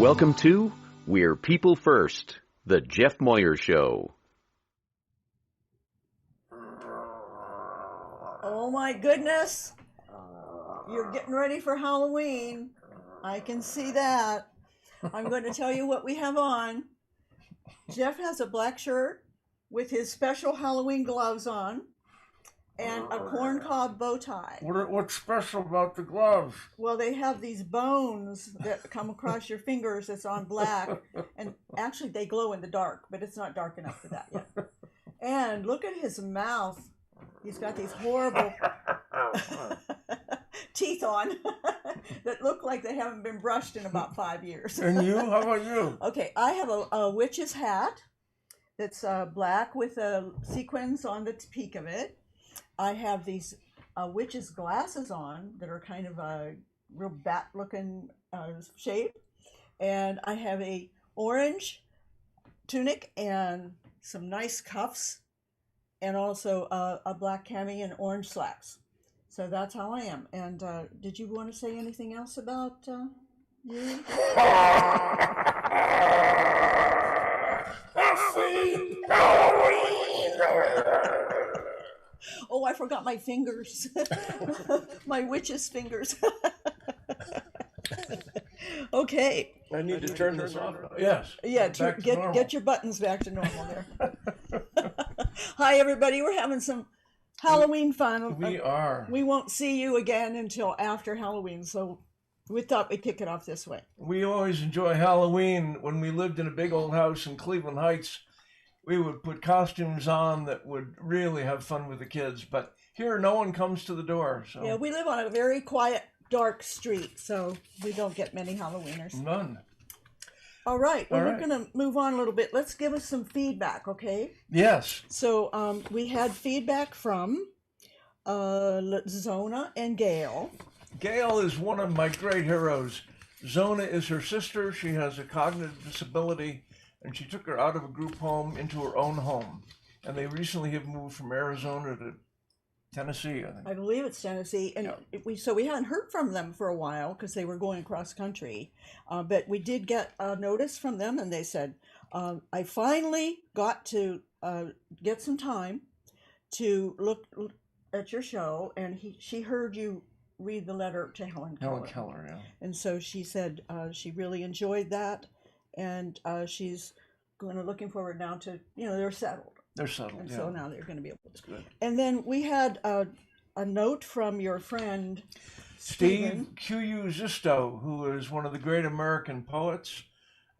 Welcome to We're People First, the Jeff Moyer Show. Oh my goodness, you're getting ready for Halloween. I can see that. I'm going to tell you what we have on. Jeff has a black shirt with his special Halloween gloves on and a corncob bow tie. What's special about the gloves? Well, they have these bones that come across your fingers that's on black, and actually they glow in the dark, but it's not dark enough for that yet. And look at his mouth. He's got these horrible teeth on that look like they haven't been brushed in about 5 years. And you? How about you? Okay, I have a witch's hat that's black with sequins on the peak of it. I have these witch's glasses on that are kind of a real bat-looking shape. And I have a orange tunic and some nice cuffs, and also a black cami and orange slacks. So that's how I am. And did you want to say anything else about you? Oh, I forgot my fingers. My witch's fingers. Okay. I need to turn this off. Yes. Yeah, get your buttons back to normal there. Hi, everybody. We're having some Halloween fun. We are. We won't see you again until after Halloween, so we thought we'd kick it off this way. We always enjoy Halloween. When we lived in a big old house in Cleveland Heights, we would put costumes on that would really have fun with the kids. But here, no one comes to the door. So. Yeah, we live on a very quiet, dark street, so we don't get many Halloweeners. None. All right, well, we're going to move on a little bit. Let's give us some feedback, okay? Yes. So we had feedback from Zona and Gail. Gail is one of my great heroes. Zona is her sister. She has a cognitive disability, and she took her out of a group home into her own home. And they recently have moved from Arizona to Tennessee, I think. I believe it's Tennessee. And yeah. We hadn't heard from them for a while because they were going cross country. But we did get a notice from them, and they said, I finally got to get some time to look at your show, and she heard you read the letter to Helen Keller. Helen Keller, yeah. And so she said she really enjoyed that, and she's looking forward now to, they're settled. They're settled, and yeah. so now they're going to be able to. Good. And then we had a note from your friend Steve Q.U. Zisto, who is one of the great American poets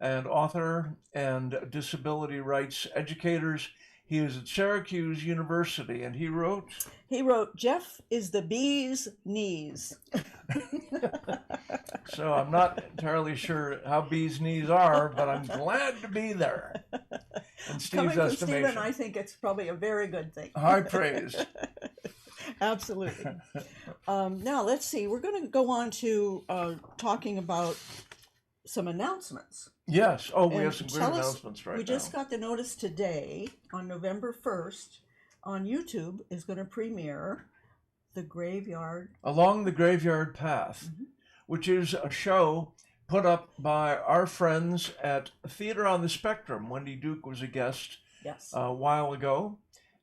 and author and disability rights educators. He is at Syracuse University, and he wrote, Jeff is the bee's knees. So I'm not entirely sure how bees' knees are, but I'm glad to be there. In Steve's Coming from estimation. Stephen, I think it's probably a very good thing. High praise. Absolutely. Now, let's see. We're going to go on to talking about some announcements. Yes. Oh, we And have some great announcements right now. We just got the notice today on November 1st on YouTube is going to premiere The Graveyard. Along the Graveyard Path, which is a show put up by our friends at Theater on the Spectrum. Wendy Duke was a guest a while ago,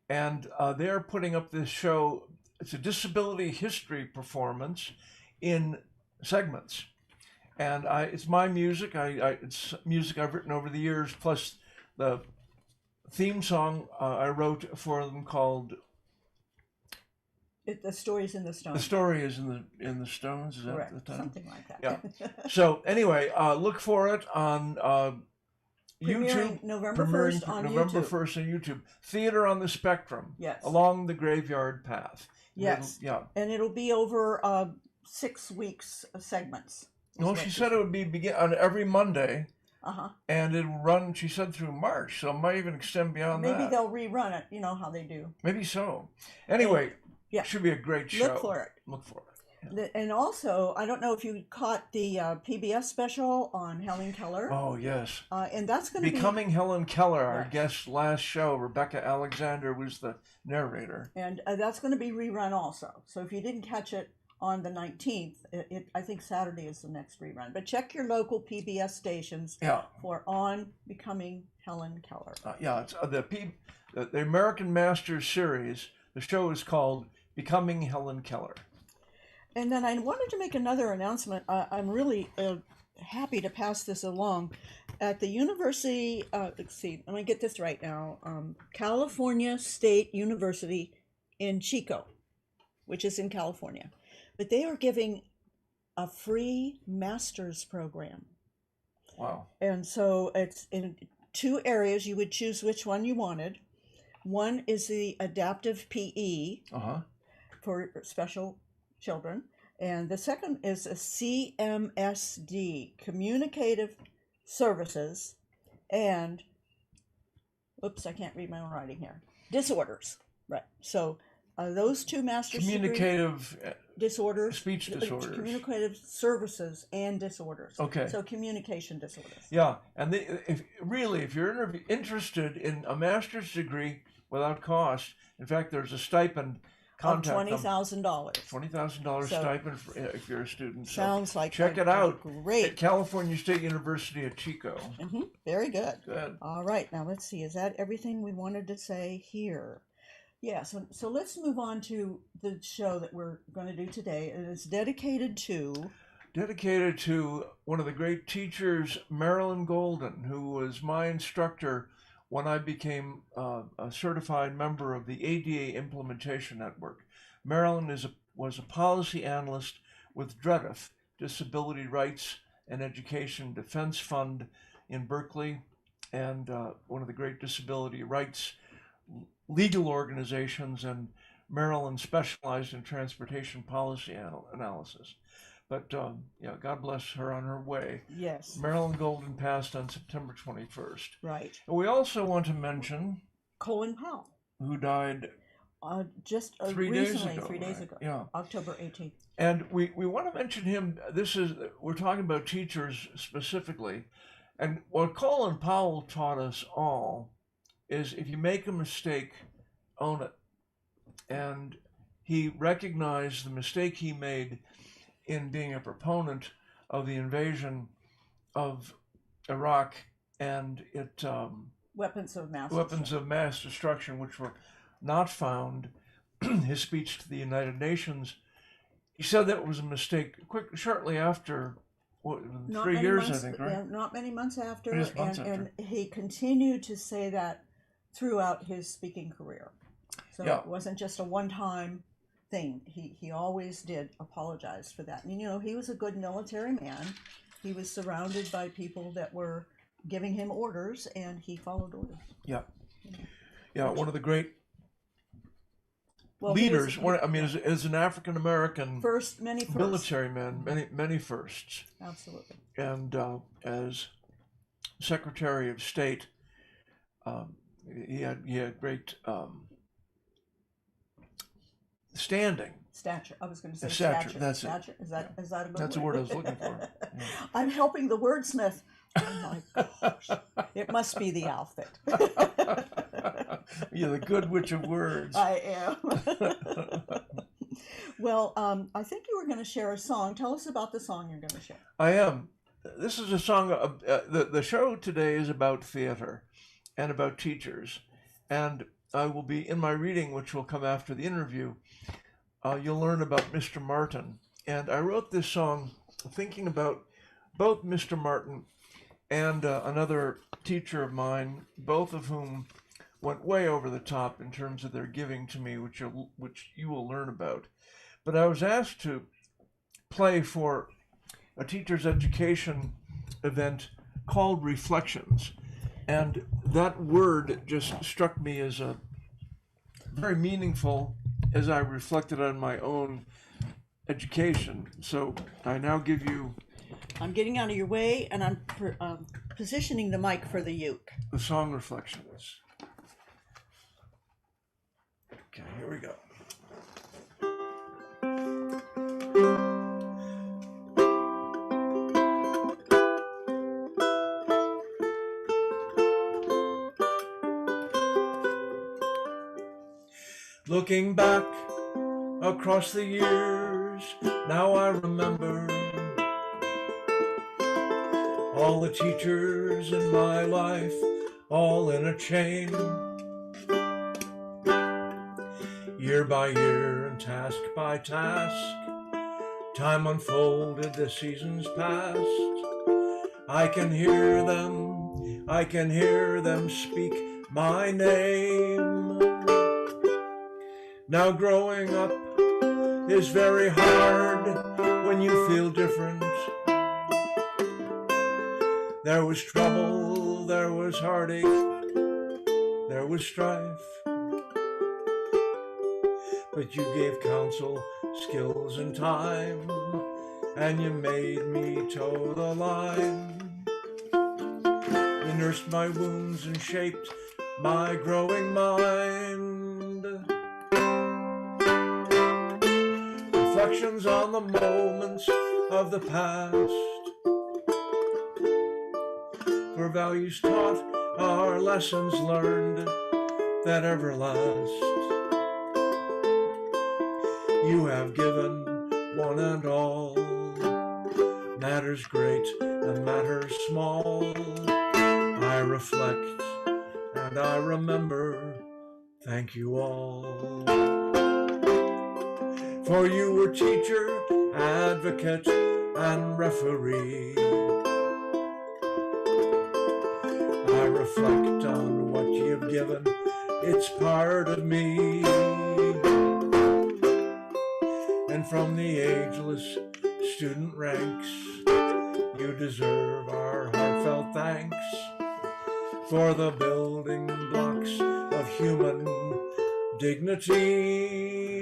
and they're putting up this show. It's a disability history performance in segments. And it's my music. It's music I've written over the years, plus the theme song I wrote for them called The Story's in the Stones. The Story is in the Stones. Is Correct. that the time? Something like that. Yeah. So anyway, look for it on YouTube. November 1st on November YouTube. 1st on YouTube. Theater on the Spectrum. Yes. Along the Graveyard Path. Yes. And it'll be over 6 weeks of segments. Well, she said it would be on every Monday. Uh-huh. And it'll run, she said, through March, so it might even extend beyond that. Maybe they'll rerun it, you know how they do. Maybe so. Anyway, it should be a great show. Look for it. Look for it. Yeah. And also, I don't know if you caught the PBS special on Helen Keller. Oh, yes. And that's going to be... Becoming Helen Keller, our guest last show. Rebecca Alexander was the narrator. And that's going to be rerun also. So if you didn't catch it on the 19th. I think Saturday is the next rerun. But check your local PBS stations for On Becoming Helen Keller. It's the American Masters series. The show is called Becoming Helen Keller. And then I wanted to make another announcement. I'm really happy to pass this along. At the University, let's see, let me get this right now, California State University in Chico, which is in California. But they are giving a free master's program. Wow. And so it's in 2 areas. You would choose which one you wanted. One is the adaptive PE for special children. And the second is a CMSD, Communicative Services, and, oops, I can't read my own writing here, disorders. Right. So those 2 master's communicative disorders, speech disorders, communicative services, and disorders. Okay. So communication disorders. Yeah, and if you're interested in a master's degree without cost, in fact, there's a stipend. Contact $20,000. $20,000 stipend if you're a student. Sounds like check it out. Great. At California State University at Chico. Very good. Good. All right. Now let's see. Is that everything we wanted to say here? Yeah. So let's move on to the show that we're going to do today. It is dedicated to one of the great teachers, Marilyn Golden, who was my instructor when I became a certified member of the ADA Implementation Network. Marilyn was a policy analyst with DREDF, Disability Rights and Education Defense Fund in Berkeley, and one of the great disability rights legal organizations, and Marilyn specialized in transportation policy analysis. But God bless her on her way. Yes. Marilyn Golden passed on September 21st. Right. And we also want to mention Colin Powell, who died just 3 days ago. 3 days ago. Yeah. October 18th. And we want to mention him. We're talking about teachers specifically. And what Colin Powell taught us all is if you make a mistake, own it. And he recognized the mistake he made in being a proponent of the invasion of Iraq and weapons of mass destruction, which were not found. His speech to the United Nations, he said that was a mistake shortly after, 3 years, I think, right? Yeah, not many months after. Just months after. And he continued to say that throughout his speaking career. So it wasn't just a one-time thing. He always did apologize for that. And he was a good military man. He was surrounded by people that were giving him orders, and he followed orders. One of the great leaders. As an African American military man, many firsts. Absolutely. And as Secretary of State, he had great stature. I was going to say stature. That's stature. it. Is that a good That's word? a word I was looking for. Yeah. I'm helping the wordsmith. Oh my gosh! It must be the outfit. You're the good witch of words. I am. Well, I think you were going to share a song. Tell us about the song you're going to share. I am. This is a song. The show today is about theater and about teachers, and I will be in my reading, which will come after the interview. You'll learn about Mr. Martin, and I wrote this song thinking about both Mr. Martin and another teacher of mine, both of whom went way over the top in terms of their giving to me, which you will learn about. But I was asked to play for a teacher's education event called Reflections, and that word just struck me as a very meaningful as I reflected on my own education. So I now give you... I'm getting out of your way, and I'm positioning the mic for the uke. The song Reflections. Okay, here we go. Looking back across the years, now I remember all the teachers in my life, all in a chain. Year by year and task by task, time unfolded, the seasons passed. I can hear them speak my name. Now growing up is very hard when you feel different. There was trouble, there was heartache, there was strife. But you gave counsel, skills, and time, and you made me toe the line. You nursed my wounds and shaped my growing mind. Reflections on the moments of the past, for values taught are lessons learned that ever last. You have given one and all, matters great and matters small. I reflect and I remember, thank you all. For you were teacher, advocate, and referee. I reflect on what you've given, it's part of me. And from the ageless student ranks, you deserve our heartfelt thanks for the building blocks of human dignity.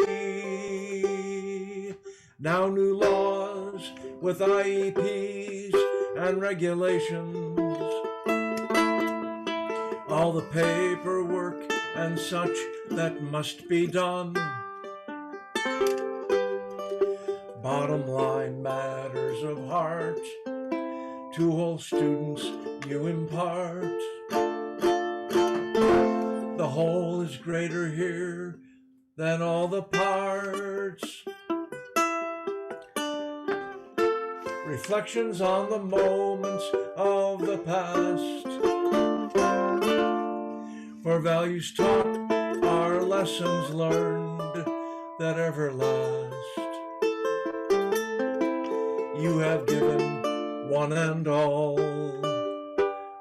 Now new laws with IEPs and regulations, all the paperwork and such that must be done. Bottom line matters of heart to all students you impart. The whole is greater here than all the parts. Reflections on the moments of the past, for values taught are lessons learned that ever last. You have given one and all,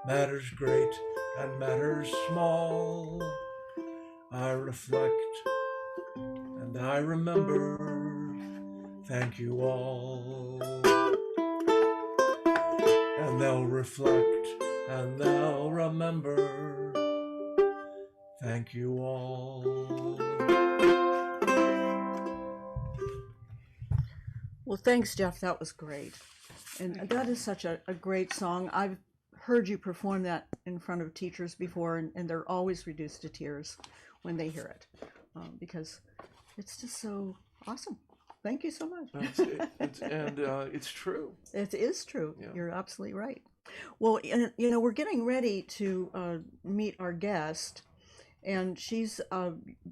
matters great and matters small. I reflect and I remember, thank you all. And they'll reflect and they'll remember, thank you all. Well, thanks, Jeff. That was great. And that is such a great song. I've heard you perform that in front of teachers before, and they're always reduced to tears when they hear it, because it's just so awesome. Thank you so much. It's true. It is true. Yeah. You're absolutely right. Well, you know, we're getting ready to meet our guest, and she's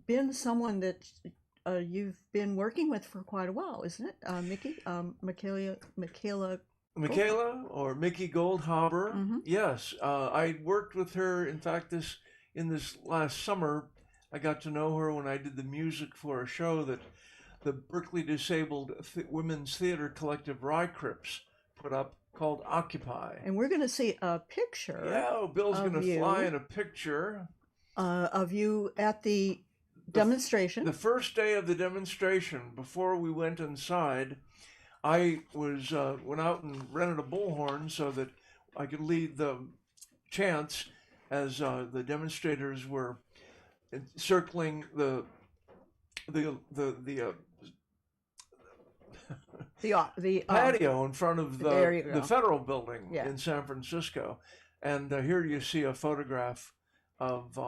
been someone that you've been working with for quite a while, isn't it, Mickey? Michaela or Mickey Goldhaber. Mm-hmm. Yes, I worked with her. In fact, this last summer, I got to know her when I did the music for a show that the Berkeley Disabled Women's Theater Collective Rycrips put up called Occupy. And we're going to see a picture. Yeah, Bill's going to fly in a picture of you at the demonstration. The first day of the demonstration, before we went inside, I was went out and rented a bullhorn so that I could lead the chants as the demonstrators were circling the patio in front of the federal building in San Francisco. And here you see a photograph of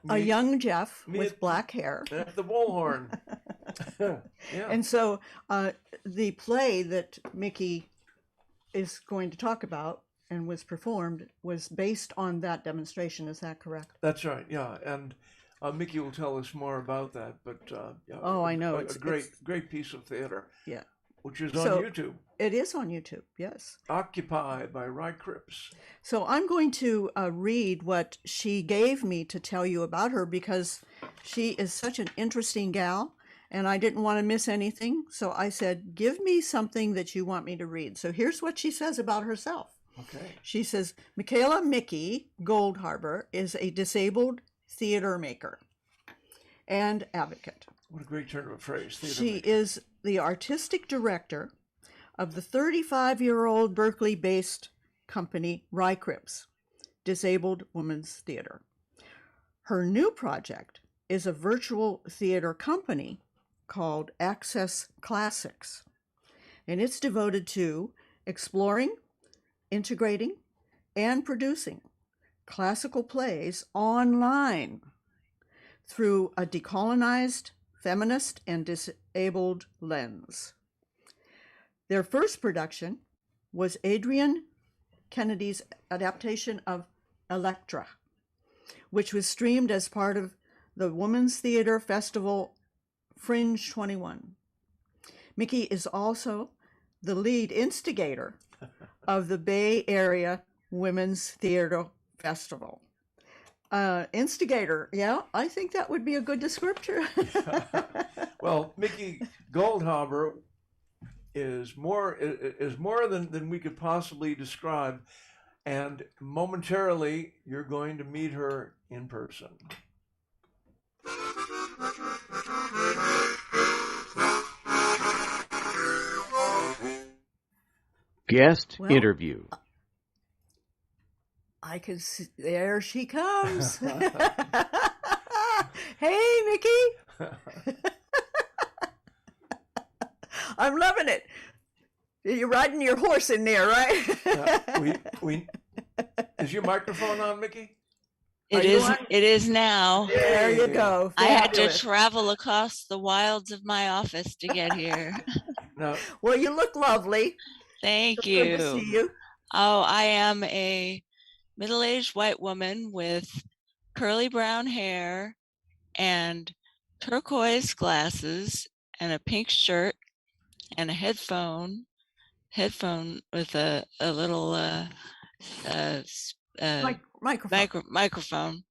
a young Jeff with black hair at the bullhorn. Yeah. And so the play that Mickey is going to talk about and was performed was based on that demonstration. Is that correct? That's right. Yeah. And Mickey will tell us more about that. But I know it's a great piece of theater. Yeah. which is on YouTube. It is on YouTube, yes. Occupy by Rye Cripps. So I'm going to read what she gave me to tell you about her, because she is such an interesting gal, and I didn't want to miss anything. So I said, give me something that you want me to read. So here's what she says about herself. Okay. She says, Michaela Mickey Goldhaber is a disabled theater maker and advocate. What a great turn of a phrase. She is the artistic director of the 35-year-old Berkeley-based company Rye Cripps, Disabled Women's Theater. Her new project is a virtual theater company called Access Classics, and it's devoted to exploring, integrating, and producing classical plays online through a decolonized, feminist, and disabled lens. Their first production was Adrian Kennedy's adaptation of Electra, which was streamed as part of the Women's Theater Festival Fringe 21. Mickey is also the lead instigator of the Bay Area Women's Theater Festival. Instigator, yeah, I think that would be a good descriptor. Well, Mickey Goldhaber is more than we could possibly describe, and momentarily you're going to meet her in person. Guest interview. I can see, there she comes. Hey, Mickey. I'm loving it. You're riding your horse in there, right? Is your microphone on, Mickey? It is now. There you go. I had to travel across the wilds of my office to get here. No. Well, you look lovely. Thank you. Good to see you. Oh, I am a middle-aged white woman with curly brown hair and turquoise glasses and a pink shirt and a headphone with a little microphone.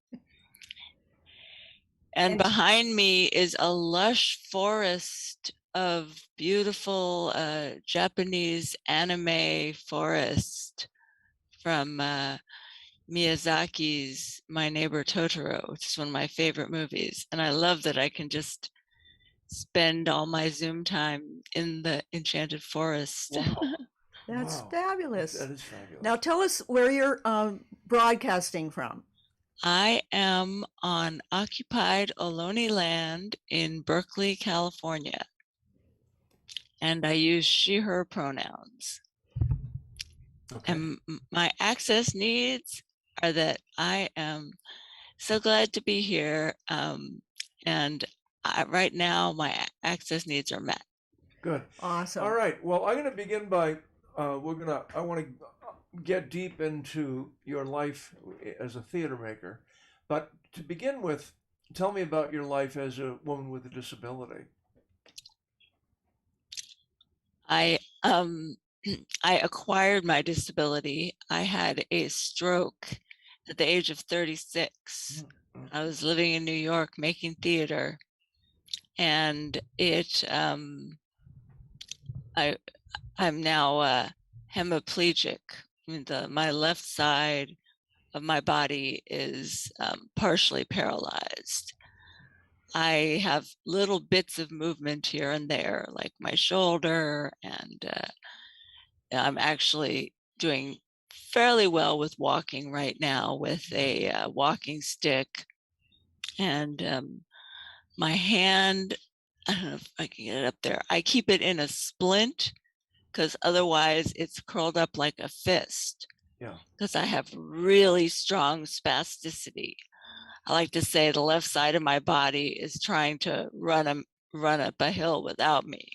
And behind me is a lush forest of beautiful Japanese anime forest from Miyazaki's My Neighbor Totoro, which is one of my favorite movies. And I love that I can just spend all my Zoom time in the enchanted forest. Wow. That's fabulous. That is fabulous. Now tell us where you're broadcasting from. I am on occupied Ohlone land in Berkeley, California. And I use she, her pronouns. Okay. And my access needs are that I am so glad to be here. And right now, my access needs are met. Good. Awesome. All right. Well, I'm going to begin by, I want to get deep into your life as a theater maker. But to begin with, tell me about your life as a woman with a disability. I acquired my disability. I had a stroke at the age of 36. I was living in New York making theater, and I'm now hemiplegic. My left side of my body is partially paralyzed. I have little bits of movement here and there, like my shoulder, and I'm actually doing fairly well with walking right now with a walking stick. And my hand, I don't know if I can get it up there. I keep it in a splint because otherwise it's curled up like a fist. Yeah. Because I have really strong spasticity. I like to say the left side of my body is trying to run up a hill without me,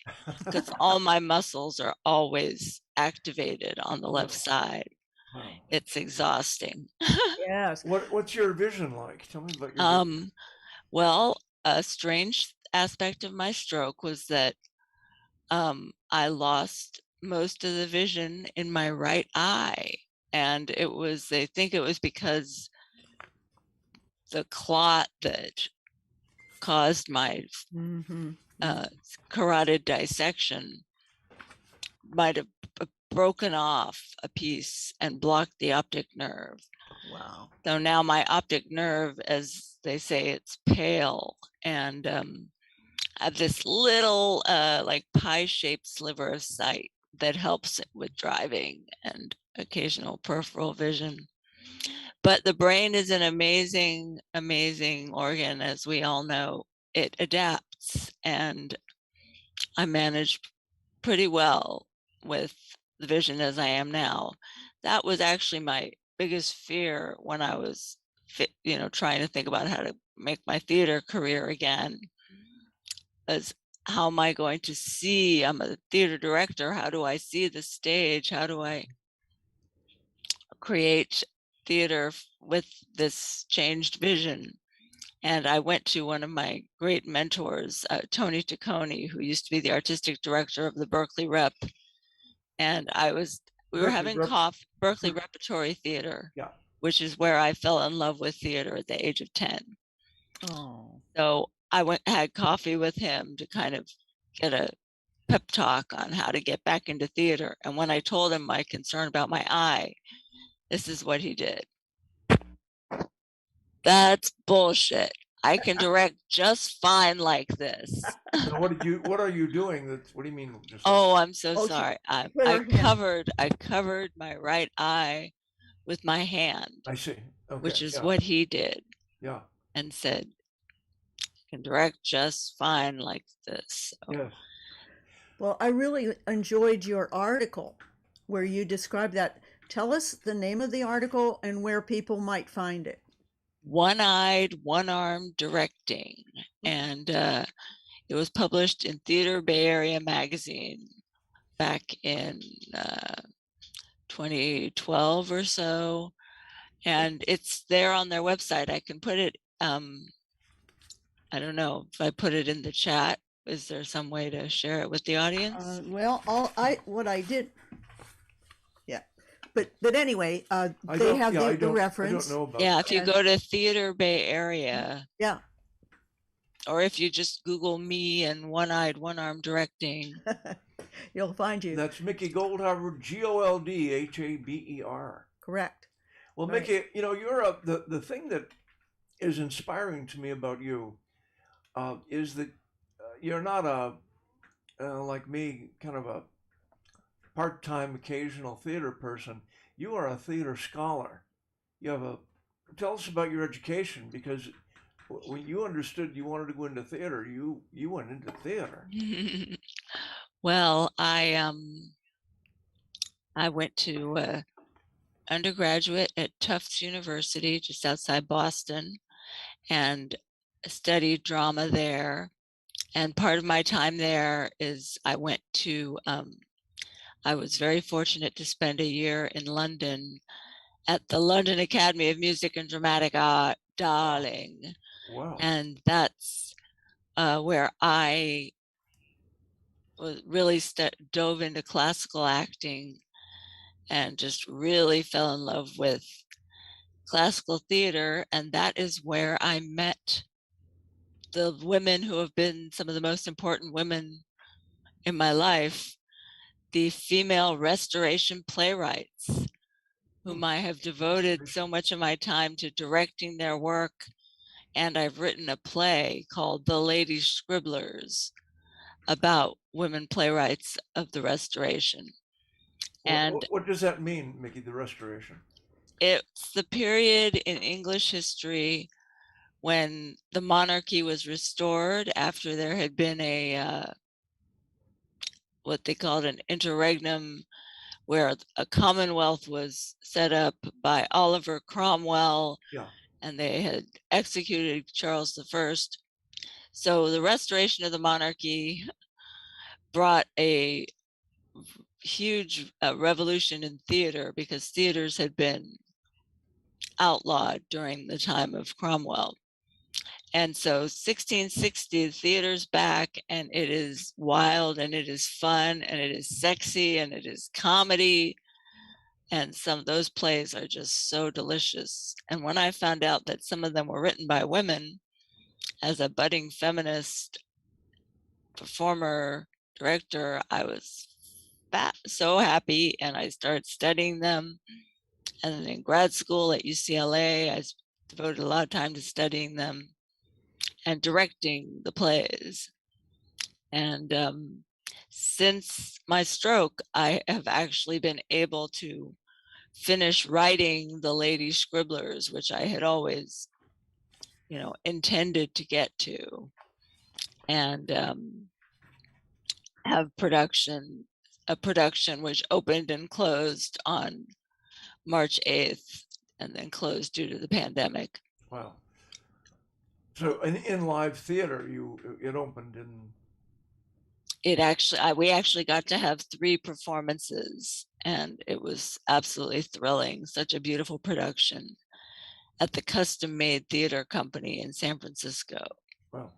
because all my muscles are always activated on the left side. Wow. It's exhausting. Yes. What's your vision like? Tell me about your vision. Well, a strange aspect of my stroke was that I lost most of the vision in my right eye. And they think it was because the clot that caused my carotid dissection might have broken off a piece and blocked the optic nerve. Wow. So now my optic nerve, as they say, it's pale, and I have this little like pie-shaped sliver of sight that helps with driving and occasional peripheral vision. But the brain is an amazing, amazing organ, as we all know. It adapts, and I managed pretty well with the vision as I am now. That was actually my biggest fear when I was, trying to think about how to make my theater career again. Is how am I going to see? I'm a theater director. How do I see the stage? How do I create theater with this changed vision? And I went to one of my great mentors, Tony Taccone, who used to be the artistic director of the Berkeley Rep. And we were having Berkeley Repertory Theater, which is where I fell in love with theater at the age of 10. Oh. So I had coffee with him to kind of get a pep talk on how to get back into theater. And when I told him my concern about my eye, this is what he did. That's bullshit. I can direct just fine like this. Now, what are you doing? What do you mean? I'm so sorry. I covered my right eye with my hand. I see. Okay, which is what he did. Yeah. And said, I can direct just fine like this. So. Yes. Well, I really enjoyed your article where you described that. Tell us the name of the article and where people might find it. One-eyed, one-armed directing. And it was published in Theater Bay Area magazine back in 2012 or so. And it's there on their website. I can put it, I don't know if I put it in the chat. Is there some way to share it with the audience? What I did, yeah. But anyway, they have the reference. I don't know about if you go to Theater Bay Area. Yeah. Or if you just Google me and one-eyed, one-armed directing. You'll find you. That's Mickey Goldhaber, Goldhaber. Correct. Well, right. Mickey, you're the thing that is inspiring to me about you is that you're not like me, kind of a part-time occasional theater person. You are a theater scholar. Tell us about your education, because when you understood you wanted to go into theater, you went into theater. Well, I went to undergraduate at Tufts University, just outside Boston, and studied drama there. And part of my time there is I went to, I was very fortunate to spend a year in London at the London Academy of Music and Dramatic Art, darling. Wow. And that's where I really dove into classical acting and just really fell in love with classical theater. And that is where I met the women who have been some of the most important women in my life, the female restoration playwrights, whom I have devoted so much of my time to directing their work. And I've written a play called The Lady Scribblers about women playwrights of the Restoration. And what does that mean, Mickey, the Restoration? It's the period in English history when the monarchy was restored after there had been a what they called an interregnum, where a commonwealth was set up by Oliver Cromwell, and they had executed Charles I. So the restoration of the monarchy brought a huge revolution in theater, because theaters had been outlawed during the time of Cromwell. And so 1660, the theater's back, and it is wild, and it is fun, and it is sexy, and it is comedy. And some of those plays are just so delicious. And when I found out that some of them were written by women, as a budding feminist performer, director, I was so happy, and I started studying them. And then in grad school at UCLA, I devoted a lot of time to studying them and directing the plays. And since my stroke, I have actually been able to finish writing the Lady Scribblers, which I had always, intended to get to, and have a production which opened and closed on March 8th and then closed due to the pandemic. Wow. So in live theater, it opened in... We actually got to have 3 performances, and it was absolutely thrilling. Such a beautiful production at the Custom Made Theater Company in San Francisco. Wow.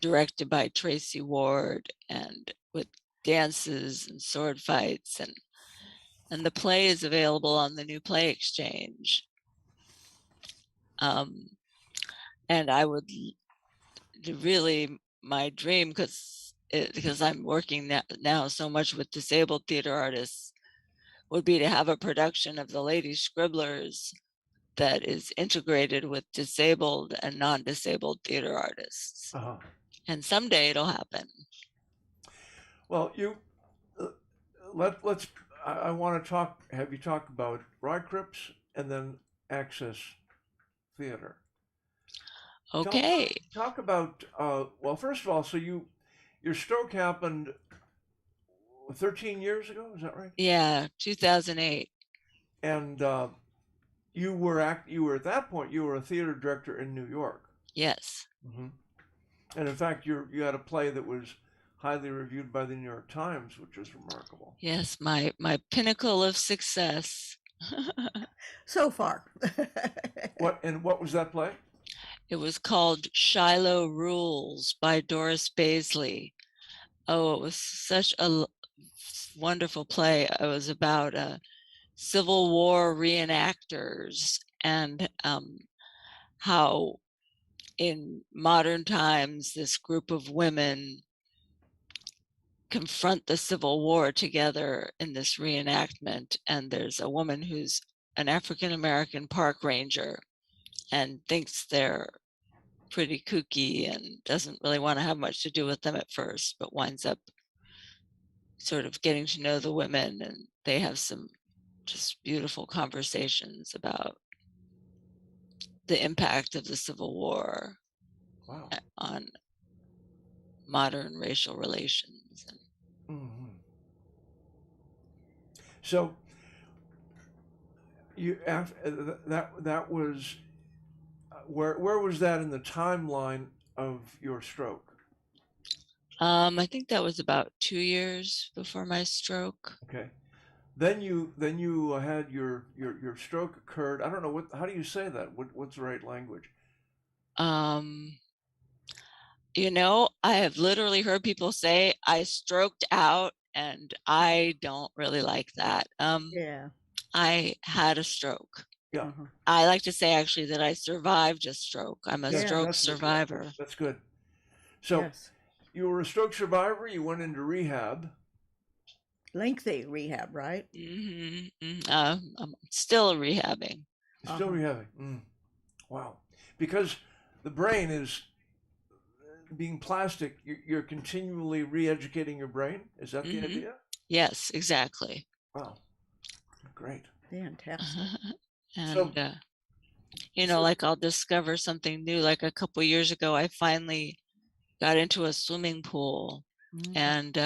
Directed by Tracy Ward, and with dances and sword fights, and the play is available on the New Play Exchange. And I would really, my dream, because I'm working now so much with disabled theater artists, would be to have a production of the Lady Scribblers that is integrated with disabled and non-disabled theater artists. Uh-huh. And someday it'll happen. Well, I want to have you talk about Rycrips and then Access Theater. Okay. Talk about, well, first of all, so your stroke happened 13 years ago, is that right? Yeah, 2008. And you were at that point, you were a theater director in New York. Yes. Mm-hmm. And in fact, you had a play that was highly reviewed by the New York Times, which is remarkable. Yes, my pinnacle of success. So far. What was that play? It was called Shiloh Rules by Doris Baisley. Oh, it was such a wonderful play. It was about Civil War reenactors and how in modern times this group of women confront the Civil War together in this reenactment. And there's a woman who's an African-American park ranger and thinks they're pretty kooky and doesn't really want to have much to do with them at first, but winds up sort of getting to know the women, and they have some just beautiful conversations about the impact of the Civil War. Wow. On modern racial relations. Mm-hmm. So that was where was that in the timeline of your stroke? I think that was about 2 years before my stroke. Okay. Then you had your stroke occurred. I don't know how do you say that? What's the right language? I have literally heard people say I stroked out, and I don't really like that. Yeah. I had a stroke. Yeah. I like to say actually that I survived a stroke. I'm a stroke survivor. That's good. So yes. You were a stroke survivor. You went into rehab. Lengthy rehab, right? I'm still rehabbing. Still rehabbing. Wow. Because the brain is being plastic. You're continually re-educating your brain. Is that the idea? Yes, exactly. Wow. Great. Fantastic. And like I'll discover something new. Like a couple years ago, I finally got into a swimming pool, and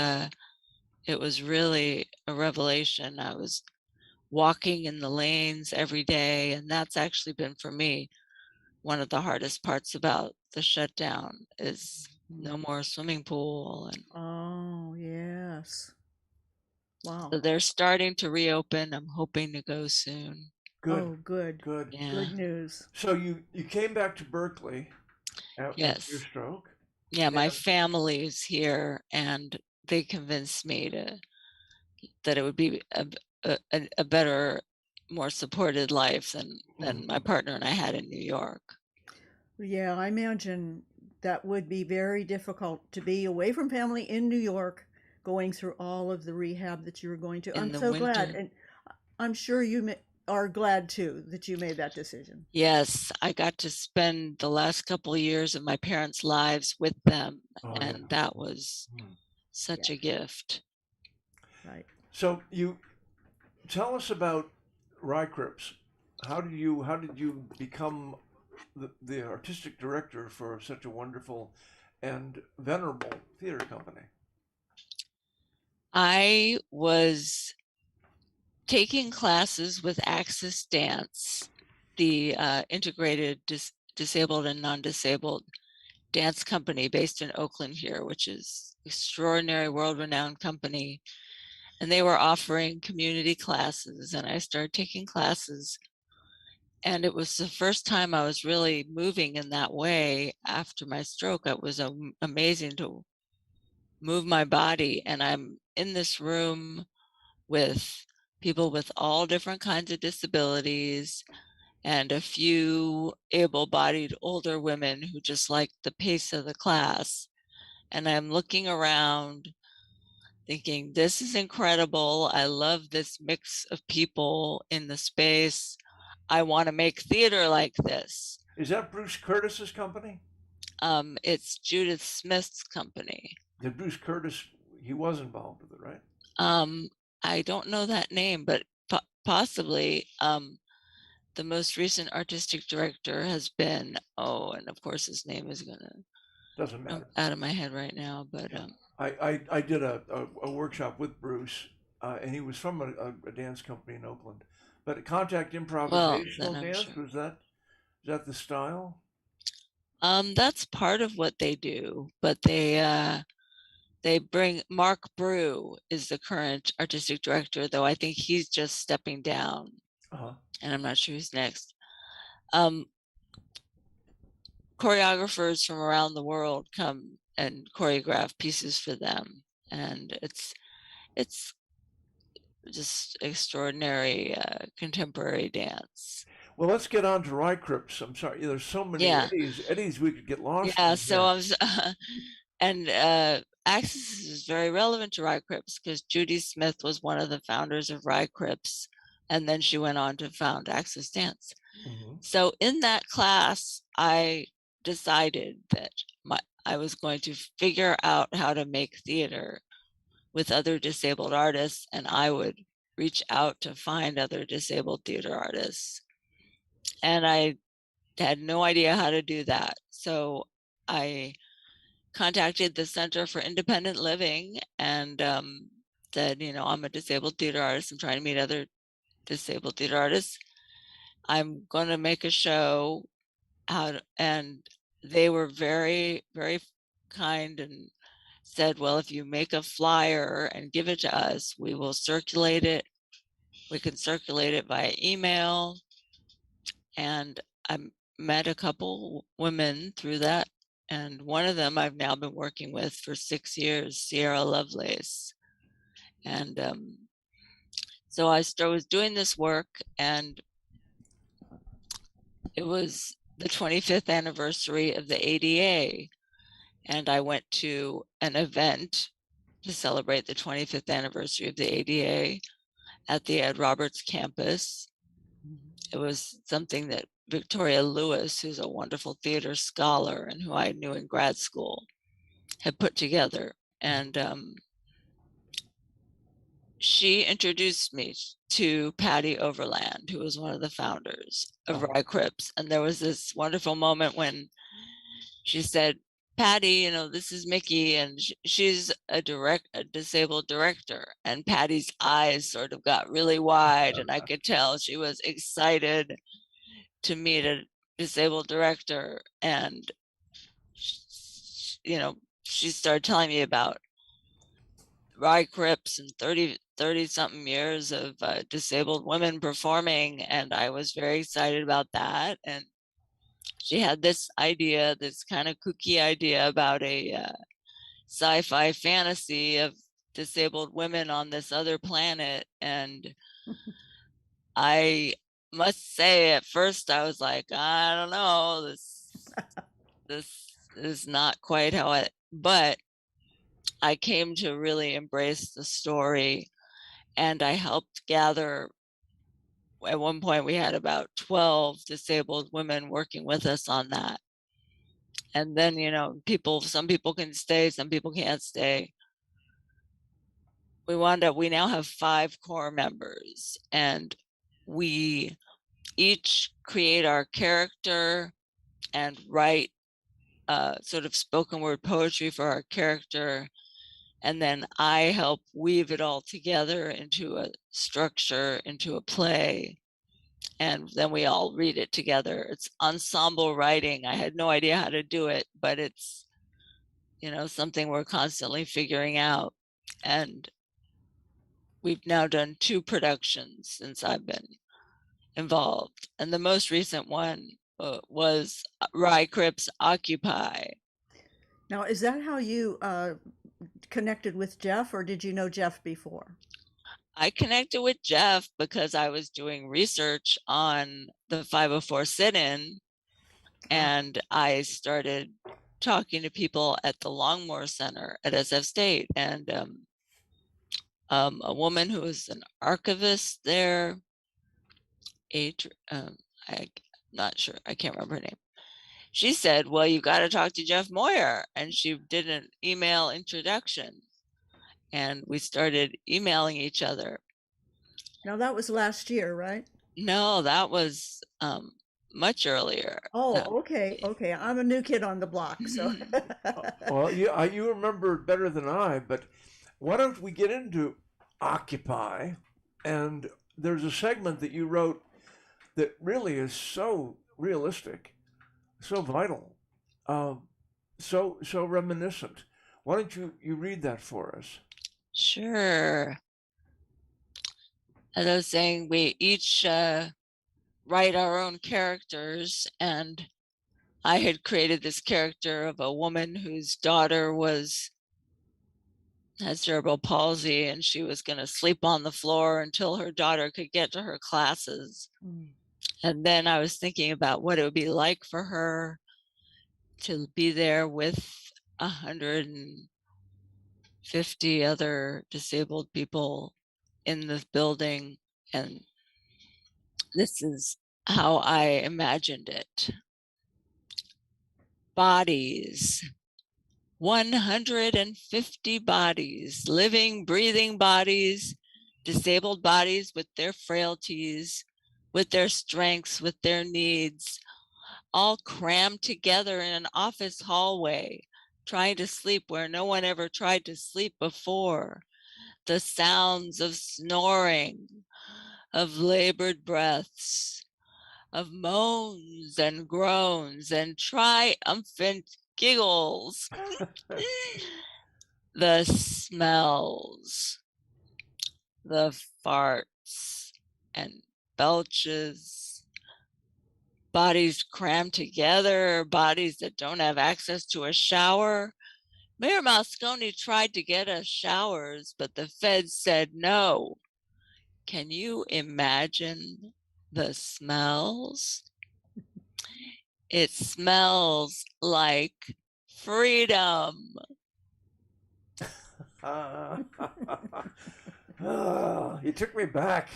it was really a revelation. I was walking in the lanes every day, and that's actually been for me one of the hardest parts about the shutdown is no more swimming pool. And oh yes, wow. So they're starting to reopen. I'm hoping to go soon. Good. Oh, good. Good. Yeah. Good news. So you came back to Berkeley. after your stroke? Yeah, my family's here, and they convinced me that it would be a better, more supported life than my partner and I had in New York. Yeah, I imagine that would be very difficult to be away from family in New York, going through all of the rehab that you were going to. I'm so glad, and I'm sure you are glad too that you made that decision. Yes, I got to spend the last couple of years of my parents' lives with them, and that was such a gift. Right. So you tell us about Rycrips. How did you become the artistic director for such a wonderful and venerable theater company? I was taking classes with Access Dance, the integrated disabled and non-disabled dance company based in Oakland here, which is extraordinary, world-renowned company. And they were offering community classes, and I started taking classes. And it was the first time I was really moving in that way after my stroke. It was amazing to move my body. And I'm in this room with people with all different kinds of disabilities and a few able-bodied older women who just liked the pace of the class. And I'm looking around thinking, this is incredible. I love this mix of people in the space. I want to make theater like this. Is that Bruce Curtis's company? It's Judith Smith's company. Did Bruce Curtis, he was involved with it, right? I don't know that name, but possibly. The most recent artistic director has been, and of course his name is doesn't matter, out of my head right now, but I did a workshop with Bruce, and he was from a dance company in Oakland. But contact improvisational dance, sure. Is that the style? That's part of what they do, but they bring Mark Brew is the current artistic director, though I think he's just stepping down, and I'm not sure who's next. Choreographers from around the world come and choreograph pieces for them, and it's just extraordinary contemporary dance. Well, let's get on to Rycrips. I'm sorry, there's so many Eddies we could get lost. Yeah, so I was, and Access is very relevant to Rycrips because Judy Smith was one of the founders of Rycrips, and then she went on to found Access Dance. So in that class, I decided that I was going to figure out how to make theater with other disabled artists, and I would reach out to find other disabled theater artists. And I had no idea how to do that. So I contacted the Center for Independent Living and said, I'm a disabled theater artist. I'm trying to meet other disabled theater artists. I'm going to make a show and they were very, very kind and said, well, if you make a flyer and give it to us, we will circulate it. We can circulate it via email. And I met a couple women through that. And one of them I've now been working with for 6 years, Sierra Lovelace. And so I was doing this work, and it was the 25th anniversary of the ADA. And I went to an event to celebrate the 25th anniversary of the ADA at the Ed Roberts campus. It was something that Victoria Lewis, who's a wonderful theater scholar and who I knew in grad school, had put together. And she introduced me to Patty Overland, who was one of the founders of Rycrips. And there was this wonderful moment when she said, Patty, this is Mickey, and she's a disabled director. And Patty's eyes sort of got really wide, and I could tell she was excited to meet a disabled director. And, she started telling me about Rycrips and 30 something years of disabled women performing. And I was very excited about that. And she had this idea, this kind of kooky idea about a sci-fi fantasy of disabled women on this other planet. And I must say, at first I was like, I don't know, this is not quite how it, but I came to really embrace the story, and I helped gather. At one point we had about 12 disabled women working with us on that. And then, you know, some people can stay, some people can't stay. We now have 5 core members, and we each create our character and write sort of spoken word poetry for our character. And then I help weave it all together into a structure, into a play. And then we all read it together. It's ensemble writing. I had no idea how to do it, but it's, you know, something we're constantly figuring out. And we've now done 2 productions since I've been involved. And the most recent one was Rye Cripps Occupy. Now, is that how you connected with Jeff, or did you know Jeff before? I connected with Jeff because I was doing research on the 504 sit-in, and I started talking to people at the Longmore Center at SF State, and a woman who was an archivist there, I'm not sure, I can't remember her name. She said, well, you got to talk to Jeff Moyer, and she did an email introduction, and we started emailing each other. Now that was last year, right? No, that was much earlier. Oh, okay. I'm a new kid on the block, so. Well, you remember better than I, but why don't we get into Occupy? And there's a segment that you wrote that really is so realistic, so vital, so reminiscent. Why don't you read that for us? Sure. As I was saying, we each write our own characters, and I had created this character of a woman whose daughter had cerebral palsy, and she was going to sleep on the floor until her daughter could get to her classes. And then I was thinking about what it would be like for her to be there with 150 other disabled people in the building. And this is how I imagined it. Bodies. 150 bodies, living, breathing bodies, disabled bodies with their frailties, with their strengths, with their needs, all crammed together in an office hallway, trying to sleep where no one ever tried to sleep before. The sounds of snoring, of labored breaths, of moans and groans and triumphant giggles. The smells, the farts and belches, bodies crammed together, bodies that don't have access to a shower. Mayor Moscone tried to get us showers, but the feds said no. Can you imagine the smells? It smells like freedom. You took me back.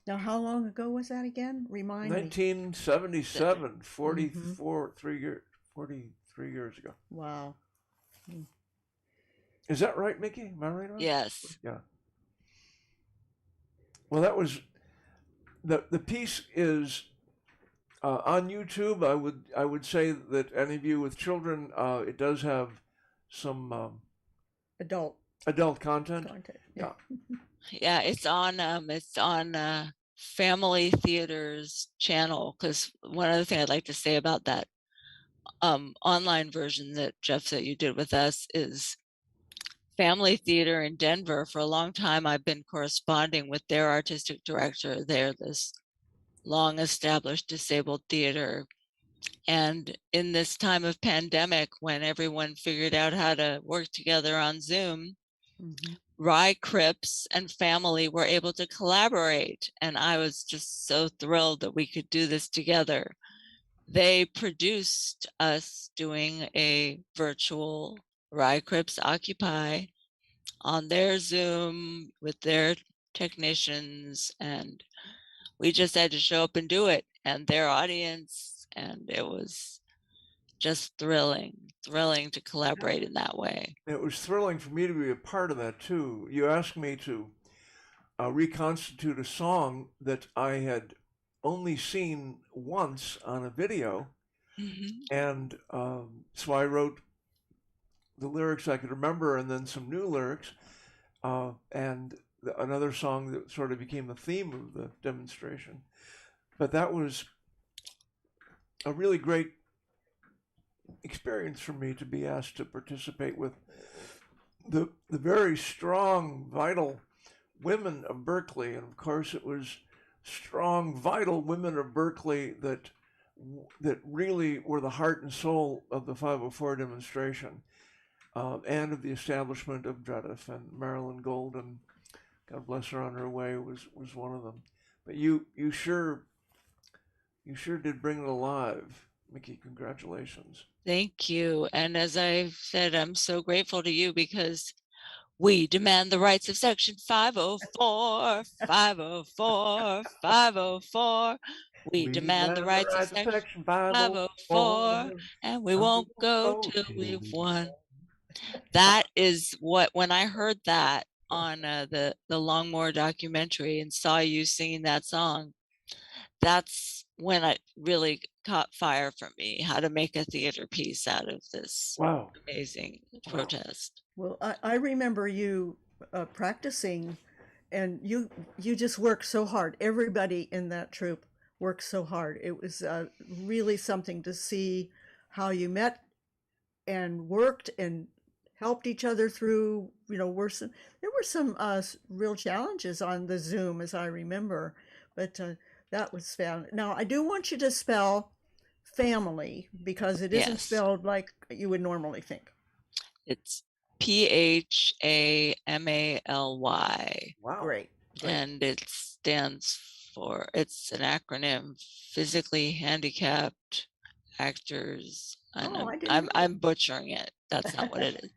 Now, how long ago was that again? Remind me. 1977, 43 years ago. Wow. Is that right, Mickey? Am I right on? Yes. Yeah. Well, that was the piece is on YouTube. I would say that any of you with children, it does have some adult content. Yeah. Yeah, it's on Family Theater's channel, because one other thing I'd like to say about that online version that Jeff said you did with us is Family Theater in Denver. For a long time, I've been corresponding with their artistic director there, this long established disabled theater. And in this time of pandemic, when everyone figured out how to work together on Zoom, Rye Cripps and family were able to collaborate. And I was just so thrilled that we could do this together. They produced us doing a virtual Rye Cripps Occupy on their Zoom with their technicians, and we just had to show up and do it, and their audience, and it was just thrilling to collaborate in that way. It was thrilling for me to be a part of that too. You asked me to reconstitute a song that I had only seen once on a video, and so I wrote the lyrics I could remember, and then some new lyrics, and another song that sort of became the theme of the demonstration. But that was a really great experience for me to be asked to participate with the very strong, vital women of Berkeley. And of course, it was strong, vital women of Berkeley that really were the heart and soul of the 504 demonstration, and of the establishment of DREDF. And Marilyn Golden, God bless her on her way, was one of them. But you sure did bring it alive, Mickey. Congratulations. Thank you. And as I said, I'm so grateful to you, because we demand the rights of Section 504, 504, 504. We demand the rights of Section 504, and we won't go till we've won. That is what, when I heard that on the Longmore documentary and saw you singing that song, that's when it really caught fire for me, how to make a theater piece out of this amazing protest. Well, I remember you practicing, and you just worked so hard. Everybody in that troupe worked so hard. It was really something to see how you met and worked and helped each other through, there were some real challenges on the Zoom, as I remember, but that was found. Now, I do want you to spell family, because it isn't spelled like you would normally think. It's PHAMALY. Wow. Great. And it stands for, it's an acronym, physically handicapped actors. I'm butchering it. That's not what it is.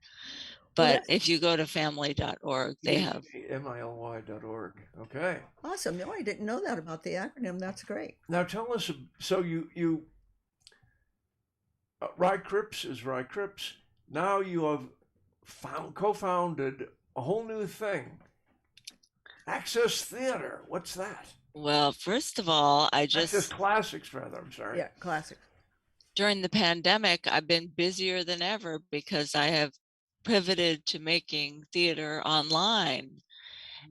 But if you go to family.org, they have MILY.org. Okay. Awesome. No, I didn't know that about the acronym. That's great. Now tell us, so you Rye Cripps is Rye Cripps. Now you have co-founded a whole new thing, Access Theater. What's that? Well, first of all, Access Classics, rather. I'm sorry. Yeah, Classics. During the pandemic, I've been busier than ever because I have pivoted to making theater online.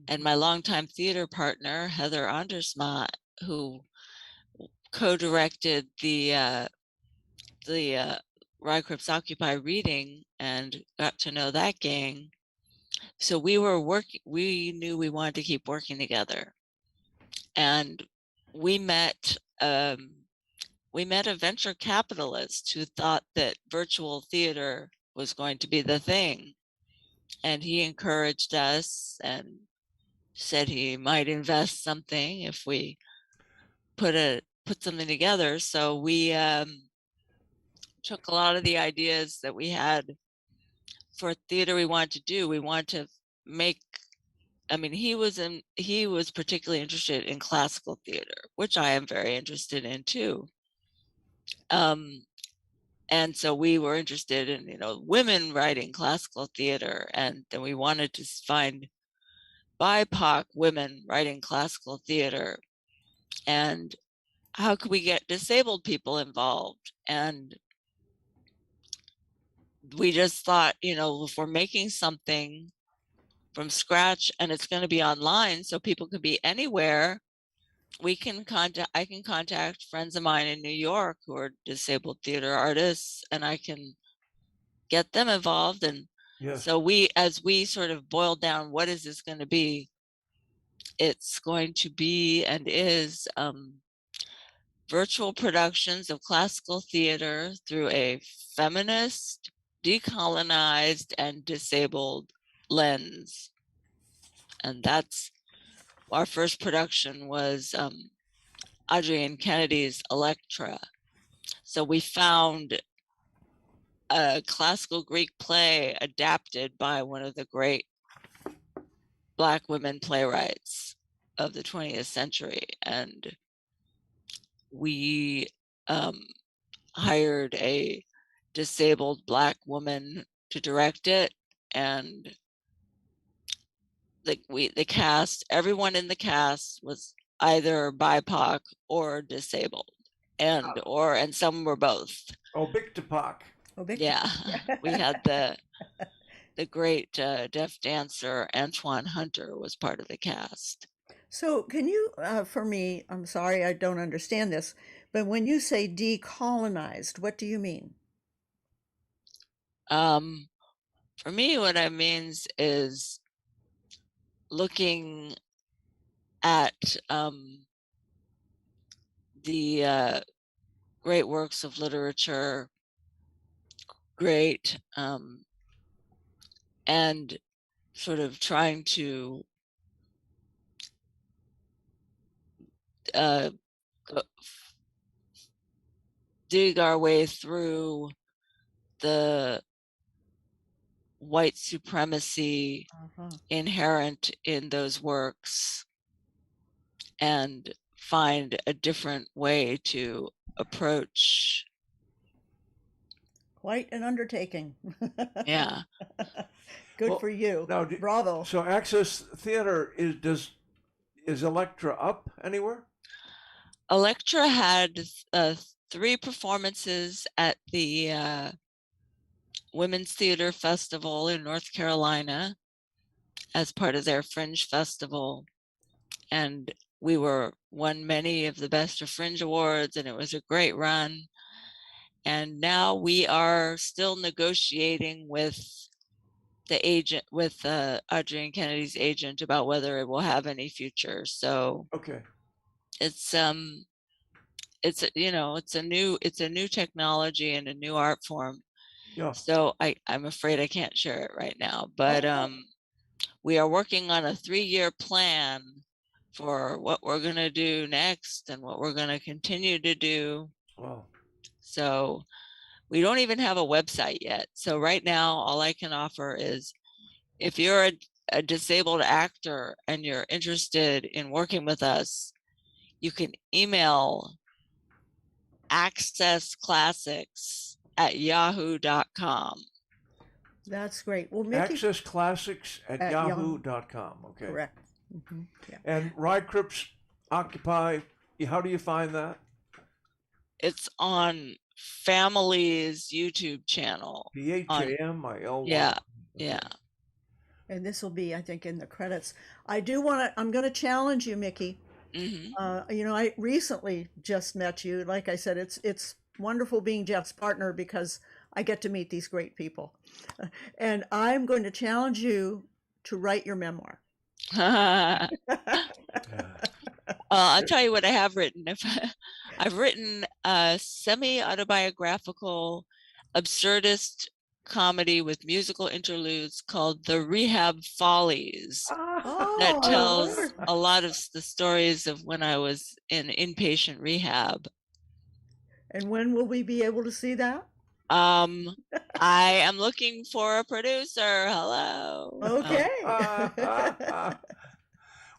And my longtime theater partner, Heather Andersma, who co-directed the Rye Cripps Occupy reading and got to know that gang. So we knew we wanted to keep working together. And we met a venture capitalist who thought that virtual theater was going to be the thing. And he encouraged us and said he might invest something if we put something together. So we took a lot of the ideas that we had for theater we wanted to do. We want to make, he was particularly interested in classical theater, which I am very interested in too. And so we were interested in, women writing classical theater. And then we wanted to find BIPOC women writing classical theater. And how could we get disabled people involved? And we just thought, if we're making something from scratch and it's going to be online so people can be anywhere, I can contact friends of mine in New York who are disabled theater artists, and I can get them involved. And so as we sort of boiled down, what is this going to be? It's going to be and is virtual productions of classical theater through a feminist, decolonized, and disabled lens. And that's our first production was Adrienne Kennedy's Electra. So we found a classical Greek play adapted by one of the great Black women playwrights of the 20th century. And we hired a disabled Black woman to direct it. And the cast, everyone in the cast was either BIPOC or disabled, and some were both. Oh, Big Tupac. Yeah, we had the great deaf dancer Antoine Hunter was part of the cast. So can you, for me, I'm sorry, I don't understand this, but when you say decolonized, what do you mean? For me, what it means is looking at the great works of literature, great, and sort of trying to dig our way through the white supremacy inherent in those works and find a different way to approach. Quite an undertaking. Yeah. Good for you. Now, bravo. So Access Theater is Electra up anywhere? Electra had 3 performances at the Women's Theater Festival in North Carolina as part of their Fringe Festival. And we won many of the Best of Fringe Awards, and it was a great run. And now we are still negotiating with the agent, with Adrienne Kennedy's agent, about whether it will have any future. So okay, it's it's a new technology and a new art form. Yeah. So I'm afraid I can't share it right now, but we are working on a 3-year plan for what we're going to do next and what we're going to continue to do. Wow. So we don't even have a website yet. So right now, all I can offer is if you're a disabled actor and you're interested in working with us, you can email accessclassics@yahoo.com. That's great. Well, Mickey, accessclassics@yahoo.com. Okay. Correct. Mm-hmm. Yeah. And Rye Cripps Occupy, how do you find that? It's on Family's YouTube channel. PHAMILY. Yeah. Okay. Yeah. And this will be, I think, in the credits. I'm going to challenge you, Mickey. Mm-hmm. I recently just met you. Like I said, it's wonderful being Jeff's partner because I get to meet these great people. And I'm going to challenge you to write your memoir. I'll tell you what I have written. I've written a semi-autobiographical absurdist comedy with musical interludes called The Rehab Follies. That tells a lot of the stories of when I was in inpatient rehab. And when will we be able to see that? I am looking for a producer. Hello. Okay.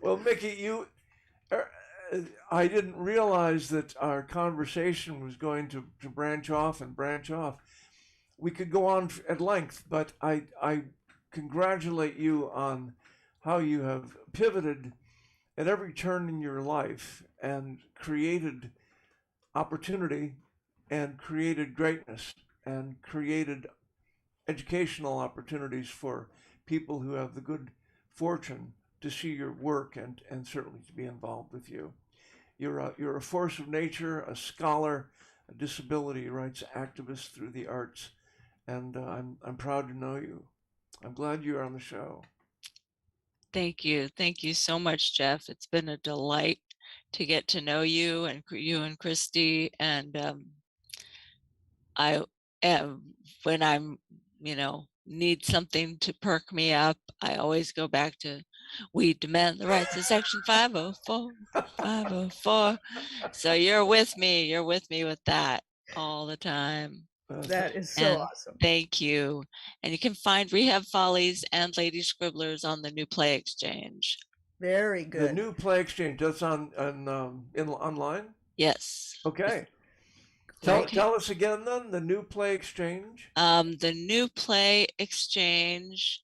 Well, Mickey, I didn't realize that our conversation was going to branch off. We could go on at length, but I congratulate you on how you have pivoted at every turn in your life and created opportunity and created greatness and created educational opportunities for people who have the good fortune to see your work and certainly to be involved with you. You're a force of nature, a scholar, a disability rights activist through the arts, and I'm proud to know you. I'm glad you're on the show. Thank you so much, Jeff. It's been a delight to get to know you and Christy. And I when I'm, need something to perk me up, I always go back to "We demand the rights of Section 504, 504." So you're with me with that all the time. That is so awesome. Thank you. And you can find Rehab Follies and Lady Scribblers on the New Play Exchange. Very good. The New Play Exchange, that's online? Yes. Okay. Tell us again then, the New Play Exchange. The New Play Exchange,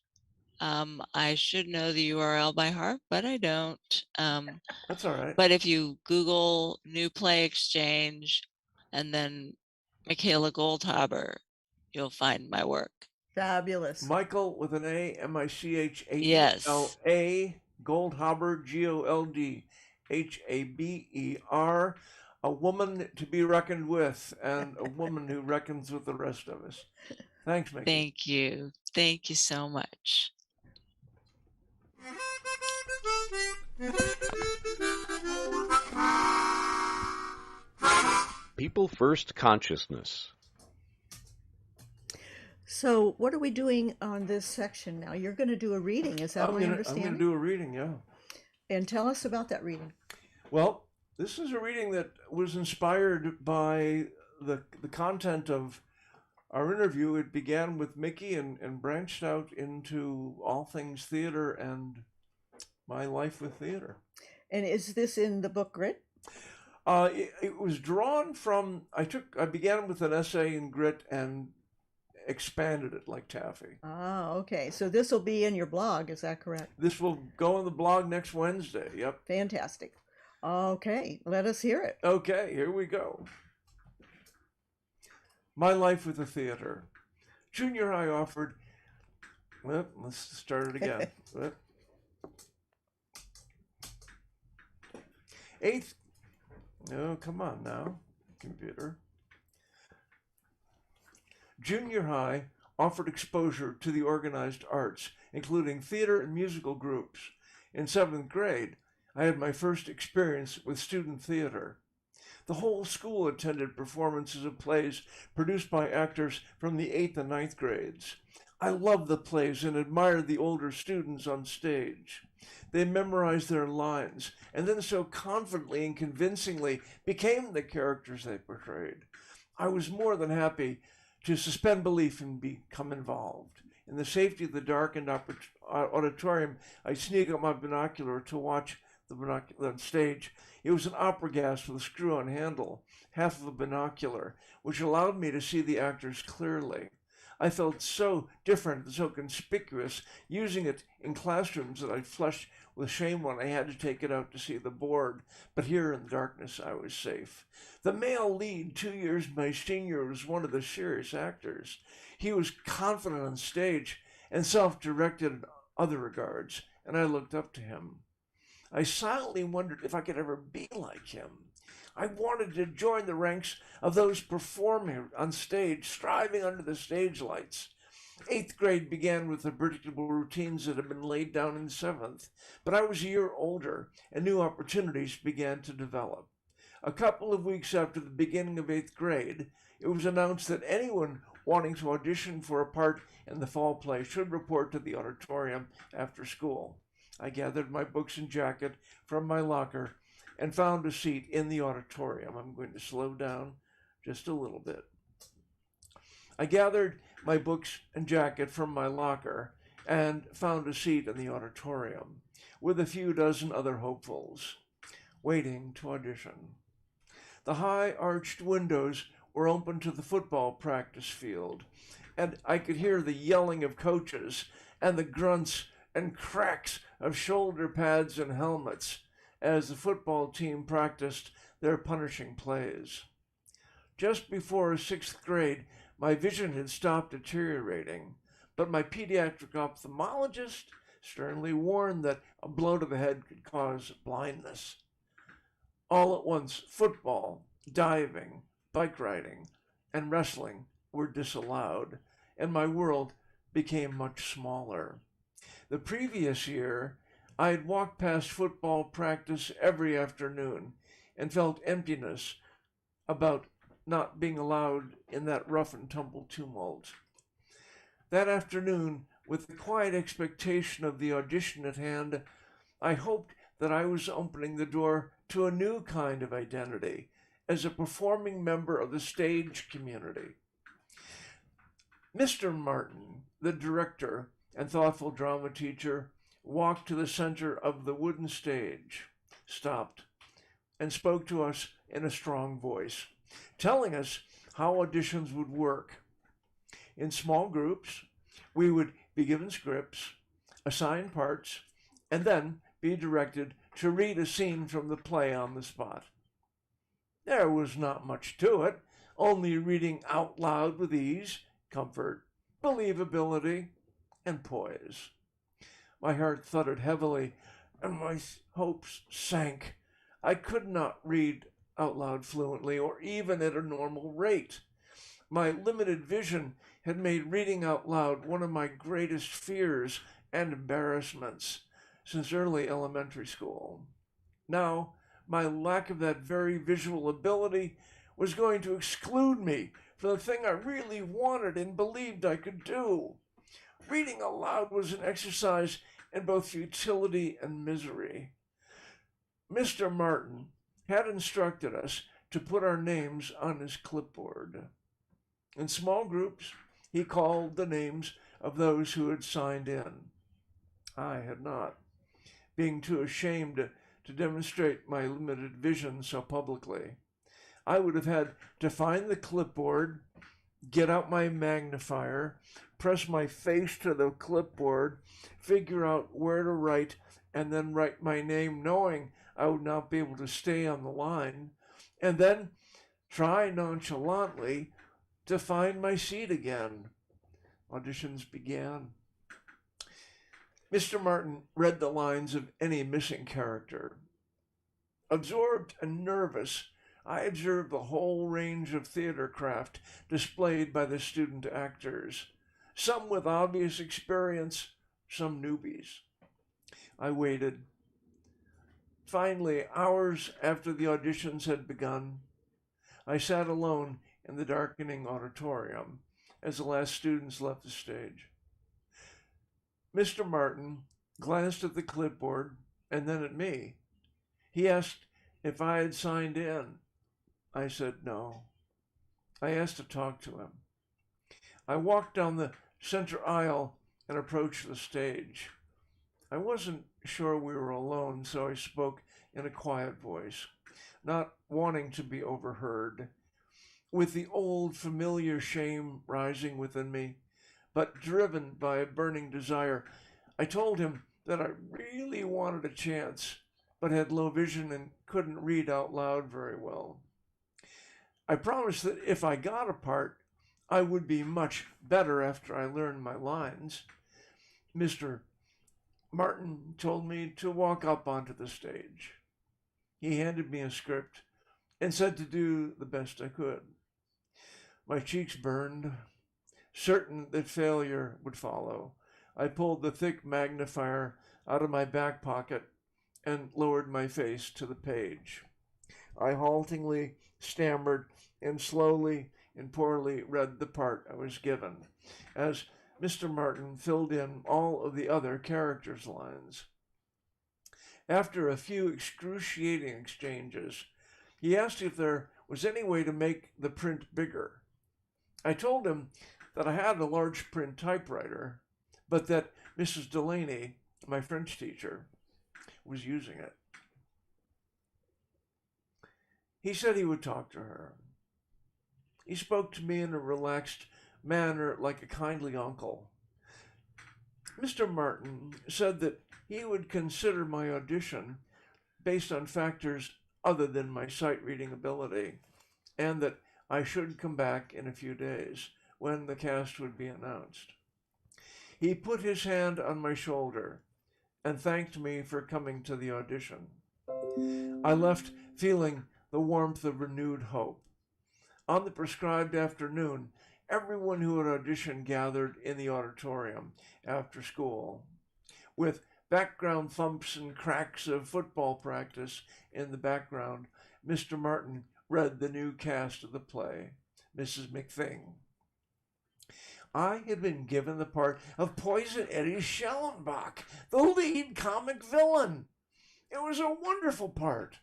I should know the URL by heart, but I don't. That's all right. But if you Google New Play Exchange and then Michaela Goldhaber, you'll find my work. Fabulous. Michael with an A, M-I-C-H-A-E-L-A, Yes. Goldhaber, Goldhaber, a woman to be reckoned with, and a woman who reckons with the rest of us. Thanks, Mickey. Thank you. Thank you so much. People First Consciousness. So what are we doing on this section now? You're going to do a reading, is that my understanding? I'm going to do a reading, yeah. And tell us about that reading. Well, this is a reading that was inspired by the content of our interview. It began with Mickey and branched out into all things theater and my life with theater. And is this in the book Grit? It was drawn from, I began with an essay in Grit and expanded it like taffy. Ah, okay. So this will be in your blog, is that correct? This will go on the blog next Wednesday, yep. Fantastic. Okay, let us hear it. Okay, here we go. My life with the theater. Junior high offered, well, let's start it again. Eighth, no, come on now, computer. Junior high offered exposure to the organized arts, including theater and musical groups. In 7th grade, I had my first experience with student theater. The whole school attended performances of plays produced by actors from the 8th and 9th grades. I loved the plays and admired the older students on stage. They memorized their lines and then so confidently and convincingly became the characters they portrayed. I was more than happy to suspend belief and become involved. In the safety of the darkened auditorium, I'd sneak up my binocular to watch the binocular on stage. It was an opera gas with a screw-on handle, half of a binocular, which allowed me to see the actors clearly. I felt so different and so conspicuous using it in classrooms that I flushed with shame when I had to take it out to see the board, but here in the darkness I was safe. The male lead, 2 years my senior, was one of the serious actors. He was confident on stage and self-directed in other regards, and I looked up to him. I silently wondered if I could ever be like him. I wanted to join the ranks of those performing on stage, striving under the stage lights. 8th grade began with the predictable routines that had been laid down in 7th, but I was a year older, and new opportunities began to develop. A couple of weeks after the beginning of 8th grade, it was announced that anyone wanting to audition for a part in the fall play should report to the auditorium after school. I gathered my books and jacket from my locker and found a seat in the auditorium. I'm going to slow down just a little bit. I gathered my books and jacket from my locker and found a seat in the auditorium with a few dozen other hopefuls waiting to audition. The high arched windows were open to the football practice field, and I could hear the yelling of coaches and the grunts and cracks of shoulder pads and helmets as the football team practiced their punishing plays. Just before 6th grade, my vision had stopped deteriorating, but my pediatric ophthalmologist sternly warned that a blow to the head could cause blindness. All at once, football, diving, bike riding, and wrestling were disallowed, and my world became much smaller. The previous year, I had walked past football practice every afternoon and felt emptiness about not being allowed in that rough and tumble tumult. That afternoon, with the quiet expectation of the audition at hand, I hoped that I was opening the door to a new kind of identity as a performing member of the stage community. Mr. Martin, the director and thoughtful drama teacher, walked to the center of the wooden stage, stopped, and spoke to us in a strong voice, telling us how auditions would work. In small groups, we would be given scripts, assigned parts, and then be directed to read a scene from the play on the spot. There was not much to it, only reading out loud with ease, comfort, believability, and poise. My heart thudded heavily, and my hopes sank. I could not read out loud fluently or even at a normal rate. My limited vision had made reading out loud one of my greatest fears and embarrassments since early elementary school. Now, my lack of that very visual ability was going to exclude me from the thing I really wanted and believed I could do. Reading aloud was an exercise in both futility and misery. Mr. Martin had instructed us to put our names on his clipboard. In small groups, he called the names of those who had signed in. I had not, being too ashamed to demonstrate my limited vision so publicly. I would have had to find the clipboard, get out my magnifier, press my face to the clipboard, figure out where to write, and then write my name knowing I would not be able to stay on the line, and then try nonchalantly to find my seat again. Auditions began. Mr. Martin read the lines of any missing character. Absorbed and nervous, I observed the whole range of theater craft displayed by the student actors, some with obvious experience, some newbies. I waited. Finally, hours after the auditions had begun, I sat alone in the darkening auditorium as the last students left the stage. Mr. Martin glanced at the clipboard and then at me. He asked if I had signed in. I said no. I asked to talk to him. I walked down the center aisle and approached the stage. I wasn't sure we were alone, so I spoke in a quiet voice, not wanting to be overheard, with the old familiar shame rising within me, but driven by a burning desire. I told him that I really wanted a chance, but had low vision and couldn't read out loud very well. I promised that if I got a part, I would be much better after I learned my lines. Mr. Martin told me to walk up onto the stage. He handed me a script and said to do the best I could. My cheeks burned, certain that failure would follow. I pulled the thick magnifier out of my back pocket and lowered my face to the page. I haltingly stammered and slowly and poorly read the part I was given, as Mr. Martin filled in all of the other characters' lines. After a few excruciating exchanges, he asked if there was any way to make the print bigger. I told him that I had a large print typewriter, but that Mrs. Delaney, my French teacher, was using it. He said he would talk to her. He spoke to me in a relaxed manner like a kindly uncle. Mr. Martin said that he would consider my audition based on factors other than my sight-reading ability, and that I should come back in a few days when the cast would be announced. He put his hand on my shoulder and thanked me for coming to the audition. I left feeling the warmth of renewed hope. On the prescribed afternoon, everyone who had auditioned gathered in the auditorium after school. With background thumps and cracks of football practice in the background, Mr. Martin read the new cast of the play, Mrs. McThing. I had been given the part of Poison Eddie Schellenbach, the lead comic villain. It was a wonderful part.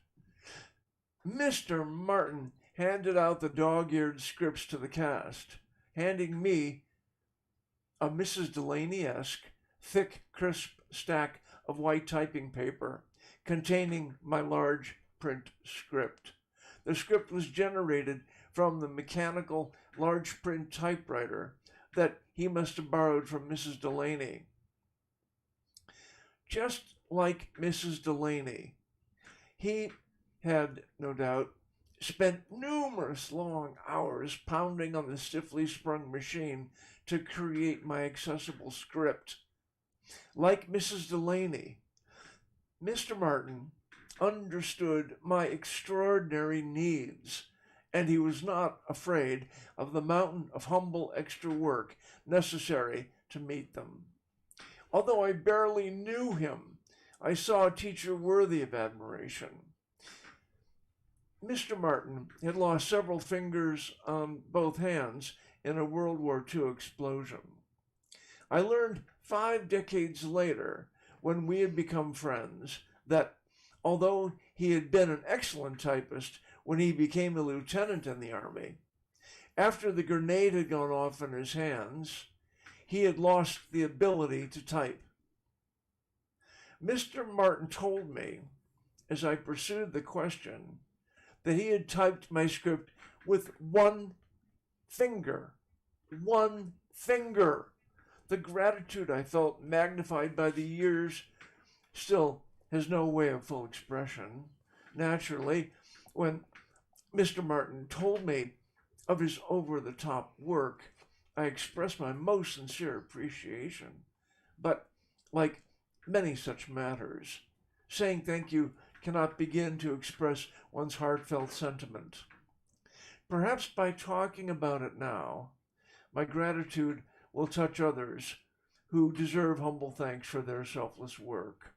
Mr. Martin handed out the dog-eared scripts to the cast, handing me a Mrs. Delaney-esque, thick, crisp stack of white typing paper containing my large print script. The script was generated from the mechanical large print typewriter that he must have borrowed from Mrs. Delaney. Just like Mrs. Delaney, he had, no doubt, spent numerous long hours pounding on the stiffly sprung machine to create my accessible script. Like Mrs. Delaney, Mr. Martin understood my extraordinary needs, and he was not afraid of the mountain of humble extra work necessary to meet them. Although I barely knew him, I saw a teacher worthy of admiration. Mr. Martin had lost several fingers on both hands in a World War II explosion. I learned 5 decades later, when we had become friends, that although he had been an excellent typist when he became a lieutenant in the Army, after the grenade had gone off in his hands, he had lost the ability to type. Mr. Martin told me, as I pursued the question, that he had typed my script with one finger. One finger. The gratitude I felt, magnified by the years, still has no way of full expression. Naturally, when Mr. Martin told me of his over-the-top work, I expressed my most sincere appreciation. But, like many such matters, saying thank you cannot begin to express one's heartfelt sentiment. Perhaps by talking about it now, my gratitude will touch others who deserve humble thanks for their selfless work.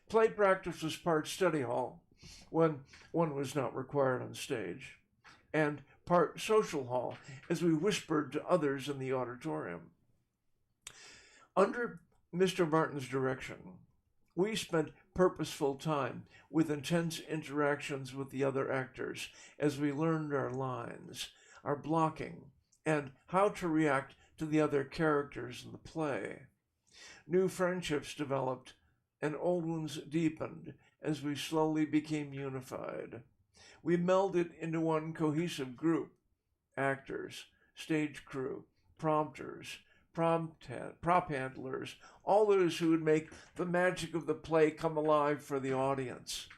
Play practice was part study hall, when one was not required on stage, and part social hall, as we whispered to others in the auditorium. Under Mr. Martin's direction, we spent purposeful time with intense interactions with the other actors as we learned our lines, our blocking, and how to react to the other characters in the play. New friendships developed and old ones deepened as we slowly became unified. We melded into one cohesive group: actors, stage crew, prompters, prop handlers, all those who would make the magic of the play come alive for the audience.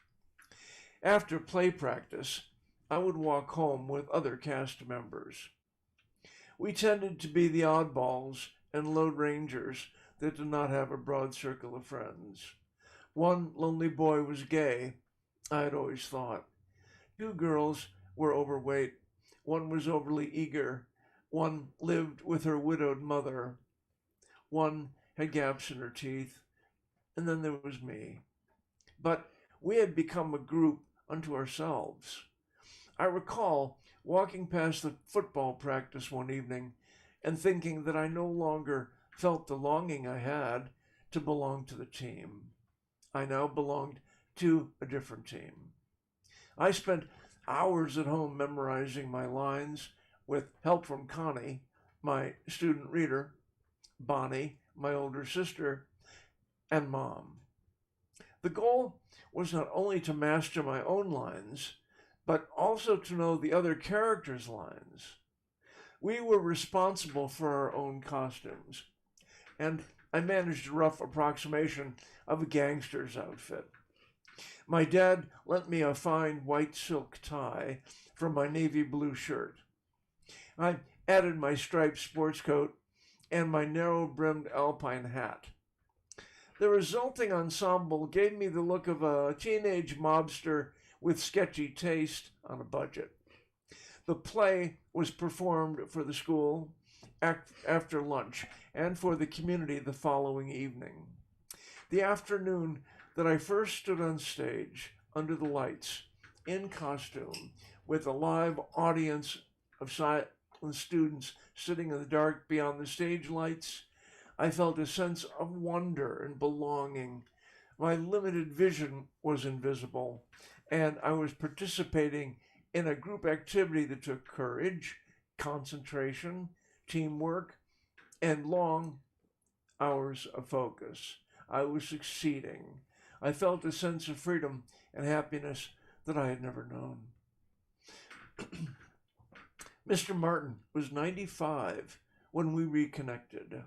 After play practice, I would walk home with other cast members. We tended to be the oddballs and lone rangers that did not have a broad circle of friends. One lonely boy was gay, I had always thought. 2 girls were overweight. One was overly eager. One lived with her widowed mother. One had gaps in her teeth. And then there was me. But we had become a group unto ourselves. I recall walking past the football practice one evening and thinking that I no longer felt the longing I had to belong to the team. I now belonged to a different team. I spent hours at home memorizing my lines with help from Connie, my student reader, Bonnie, my older sister, and Mom. The goal was not only to master my own lines, but also to know the other characters' lines. We were responsible for our own costumes, and I managed a rough approximation of a gangster's outfit. My dad lent me a fine white silk tie from my navy blue shirt. I added my striped sports coat and my narrow-brimmed alpine hat. The resulting ensemble gave me the look of a teenage mobster with sketchy taste on a budget. The play was performed for the school after lunch and for the community the following evening. The afternoon that I first stood on stage under the lights in costume with a live audience of silent students sitting in the dark beyond the stage lights, I felt a sense of wonder and belonging. My limited vision was invisible, and I was participating in a group activity that took courage, concentration, teamwork, and long hours of focus. I was succeeding. I felt a sense of freedom and happiness that I had never known. Mr. Martin was 95 when we reconnected.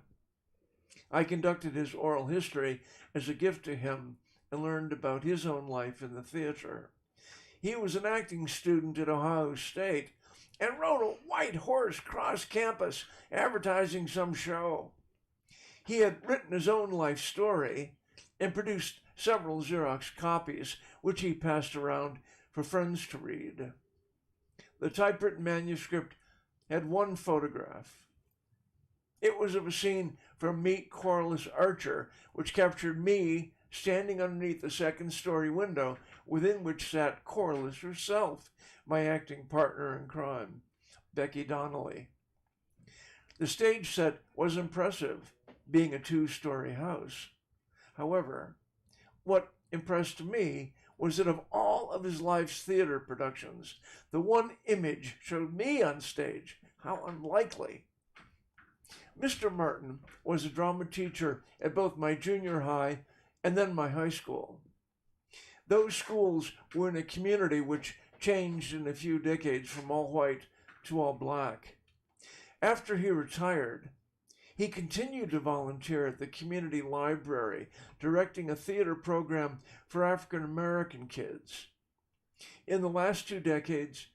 I conducted his oral history as a gift to him and learned about his own life in the theater. He was an acting student at Ohio State and rode a white horse cross campus advertising some show. He had written his own life story and produced several Xerox copies, which he passed around for friends to read. The typewritten manuscript had one photograph. It was of a scene from Meet Corliss Archer, which captured me standing underneath the second-story window within which sat Corliss herself, my acting partner in crime, Becky Donnelly. The stage set was impressive, being a 2-story house. However, what impressed me was that of all of his life's theater productions, the one image showed me on stage. How unlikely. Mr. Martin was a drama teacher at both my junior high and then my high school. Those schools were in a community which changed in a few decades from all white to all black. After he retired, he continued to volunteer at the community library, directing a theater program for African American kids. In the last 2 decades,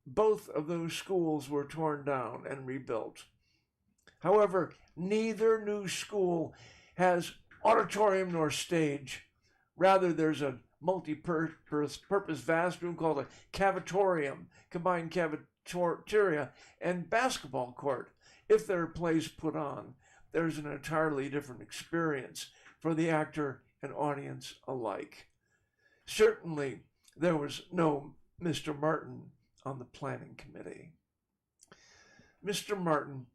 both of those schools were torn down and rebuilt. However, neither new school has auditorium nor stage. Rather, there's a multi-purpose vast room called a cavatorium, combined cafeteria and basketball court. If there are plays put on, there's an entirely different experience for the actor and audience alike. Certainly, there was no Mr. Martin on the planning committee. Mr. Martin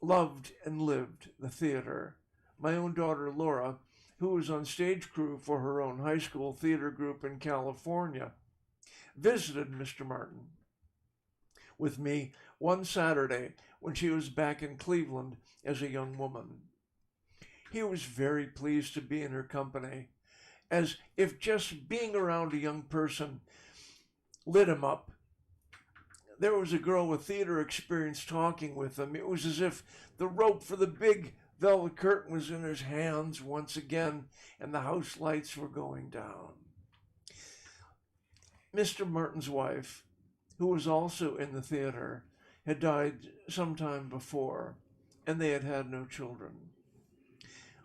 loved and lived the theater. My own daughter, Laura, who was on stage crew for her own high school theater group in California, visited Mr. Martin with me one Saturday when she was back in Cleveland as a young woman. He was very pleased to be in her company, as if just being around a young person lit him up. There was a girl with theater experience talking with him. It was as if the rope for the big velvet curtain was in his hands once again, and the house lights were going down. Mr. Martin's wife, who was also in the theater, had died some time before, and they had had no children.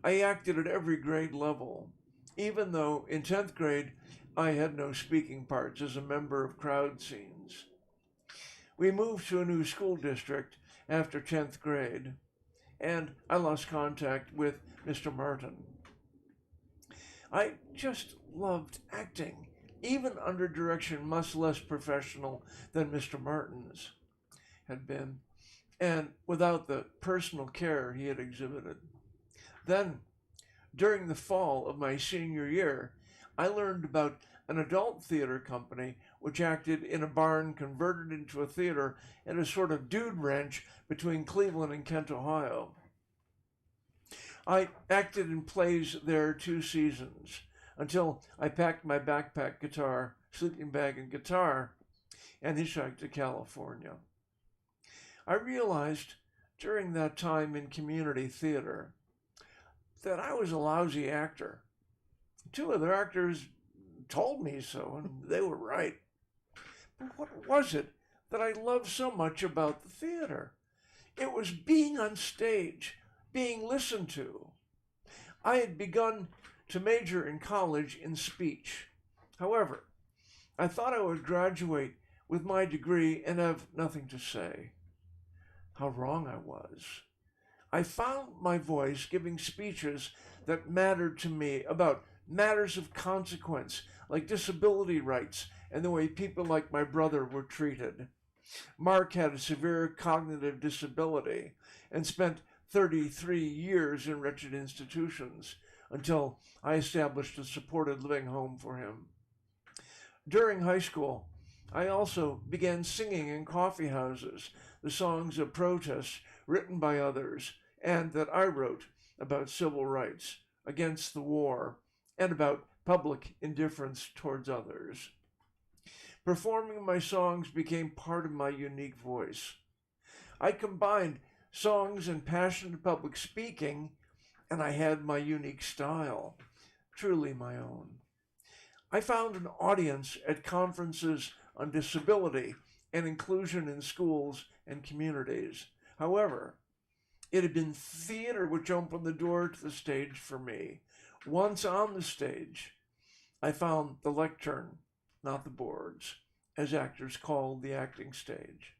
I acted at every grade level, even though in 10th grade I had no speaking parts as a member of crowd scenes. We moved to a new school district after 10th grade, and I lost contact with Mr. Martin. I just loved acting, even under direction much less professional than Mr. Martin's had been, and without the personal care he had exhibited. Then, during the fall of my senior year, I learned about an adult theater company which acted in a barn converted into a theater at a sort of dude ranch between Cleveland and Kent, Ohio. I acted in plays there 2 seasons until I packed my backpack, guitar, sleeping bag, and guitar and hitchhiked to California. I realized during that time in community theater that I was a lousy actor. 2 other actors told me so, and they were right. But what was it that I loved so much about the theater? It was being on stage, being listened to. I had begun to major in college in speech. However, I thought I would graduate with my degree and have nothing to say. How wrong I was. I found my voice giving speeches that mattered to me about matters of consequence, like disability rights and the way people like my brother were treated. Mark had a severe cognitive disability and spent 33 years in wretched institutions until I established a supported living home for him. During high school, I also began singing in coffee houses the songs of protest written by others and that I wrote about civil rights, against the war, and about public indifference towards others. Performing my songs became part of my unique voice. I combined songs and passionate public speaking, and I had my unique style, truly my own. I found an audience at conferences on disability and inclusion in schools and communities. However, it had been theater which opened the door to the stage for me. Once on the stage, I found the lectern, not the boards, as actors called the acting stage.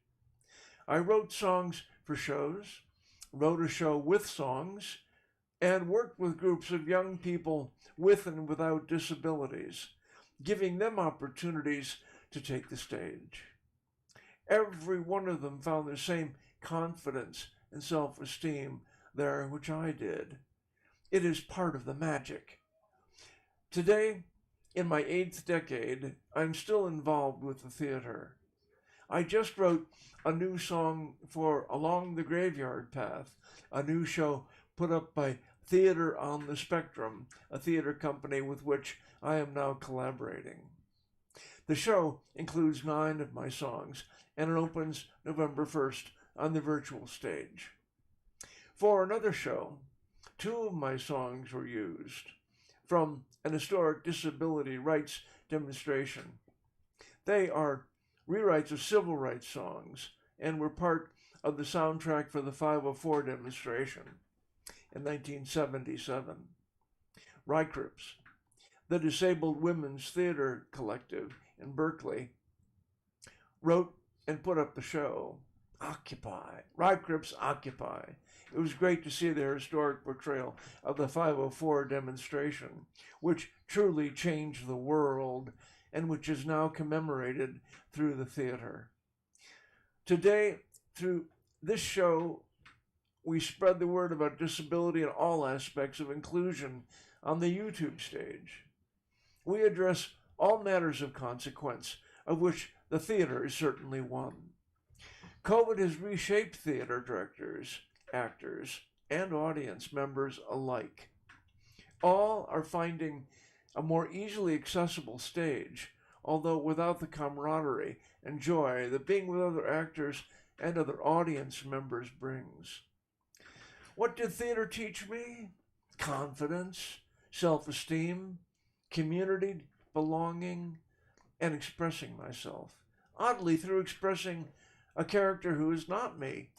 I wrote songs for shows, wrote a show with songs, and worked with groups of young people with and without disabilities, giving them opportunities to take the stage. Every one of them found the same confidence and self-esteem there, which I did. It is part of the magic. Today, in my 8th decade, I'm still involved with the theater. I just wrote a new song for Along the Graveyard Path, a new show put up by Theater on the Spectrum, a theater company with which I am now collaborating. The show includes 9 of my songs, and it opens November 1st on the virtual stage. For another show, 2 of my songs were used from an historic disability rights demonstration. They are rewrites of civil rights songs and were part of the soundtrack for the 504 demonstration in 1977. Rycrips, the Disabled Women's Theater Collective in Berkeley, wrote and put up the show. Occupy. Rycrips Occupy. It was great to see their historic portrayal of the 504 demonstration, which truly changed the world and which is now commemorated through the theater. Today, through this show, we spread the word about disability and all aspects of inclusion on the YouTube stage. We address all matters of consequence, of which the theater is certainly one. COVID has reshaped theater directors, actors, and audience members alike. All are finding a more easily accessible stage, although without the camaraderie and joy that being with other actors and other audience members brings. What did theater teach me? Confidence, self-esteem, community, belonging, and expressing myself. Oddly, through expressing a character who is not me.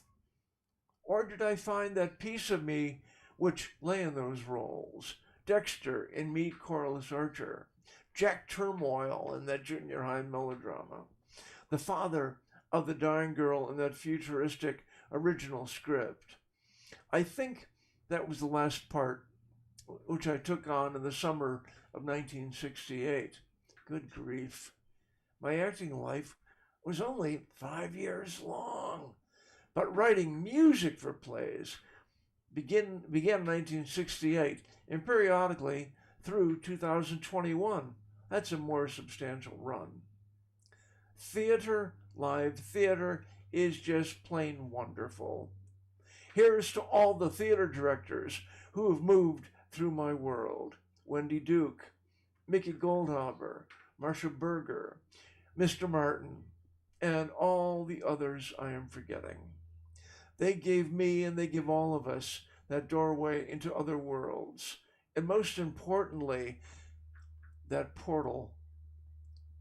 Or did I find that piece of me which lay in those roles? Dexter in Meet Corliss Archer, Jack Turmoil in that junior high melodrama, the father of the dying girl in that futuristic original script. I think that was the last part, which I took on in the summer of 1968. Good grief. My acting life was only 5 years long, but writing music for plays began in 1968 and periodically through 2021. That's a more substantial run. Theater, live theater, is just plain wonderful. Here's to all the theater directors who have moved through my world. Wendy Duke, Mickey Goldhaber, Marcia Berger, Mr. Martin, and all the others I am forgetting. They gave me, and they give all of us, that doorway into other worlds, and most importantly, that portal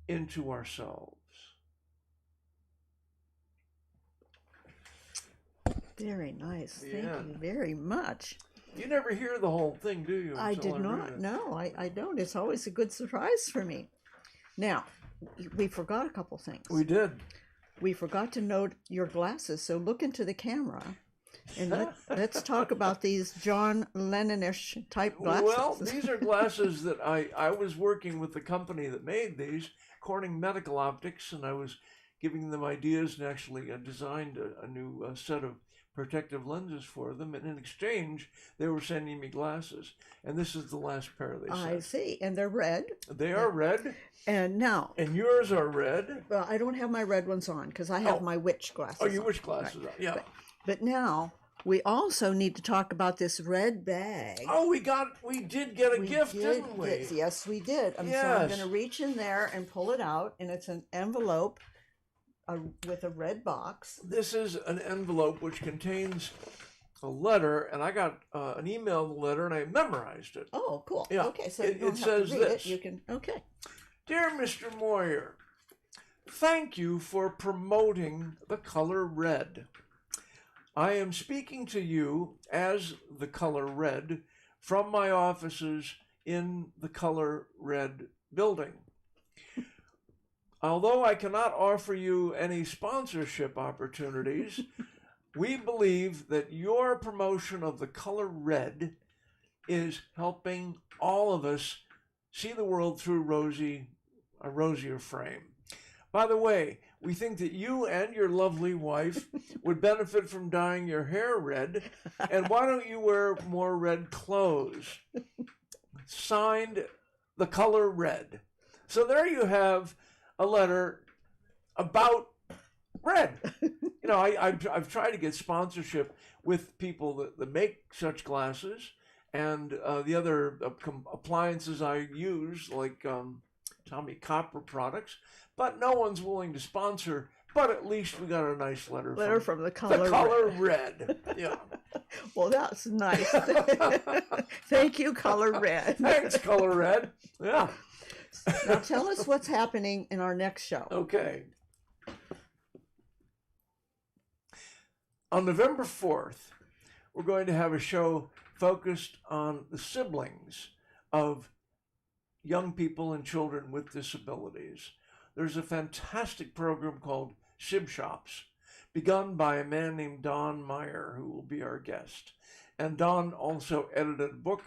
into ourselves. Very nice. Thank you very much. You never hear the whole thing, do you? I did not. No, I don't. It's always a good surprise for me. Now, we forgot a couple things. We did. We forgot to note your glasses, so look into the camera. And let's talk about these John Lennon-ish type glasses. Well, these are glasses that I was working with the company that made these, Corning Medical Optics, and I was giving them ideas and actually designed a new set of protective lenses for them. And in exchange, they were sending me glasses. And this is the last pair they sent. I see. And they're red. They are red. And now. And yours are red. Well, I don't have my red ones on because I have my witch glasses. Oh, your witch glasses on. Yeah. But now we also need to talk about this red bag. Oh, we did get a gift, didn't we? Yes, we did. So I'm going to reach in there and pull it out, and it's an envelope with a red box. This is an envelope which contains a letter, and I got an email letter, and I memorized it. Oh, cool. Yeah. Okay, so it you don't says have to read this. it. You can. Okay. Dear Mr. Moyer, thank you for promoting the color red. I am speaking to you as the color red from my offices in the color red building. Although I cannot offer you any sponsorship opportunities, we believe that your promotion of the color red is helping all of us see the world through a rosier frame. By the way, we think that you and your lovely wife would benefit from dyeing your hair red, and why don't you wear more red clothes? Signed, the color red. So there you have a letter about red. You know, I've tried to get sponsorship with people that make such glasses, and the other appliances I use, like Tommy Copper products, but no one's willing to sponsor. But at least we got a nice letter from the color red. Yeah. Well, that's nice. Thank you, color red. Thanks, color red. Yeah. Now tell us what's happening in our next show. Okay. On November 4th, we're going to have a show focused on the siblings of young people and children with disabilities. There's a fantastic program called Sib Shops, begun by a man named Don Meyer, who will be our guest. And Don also edited a book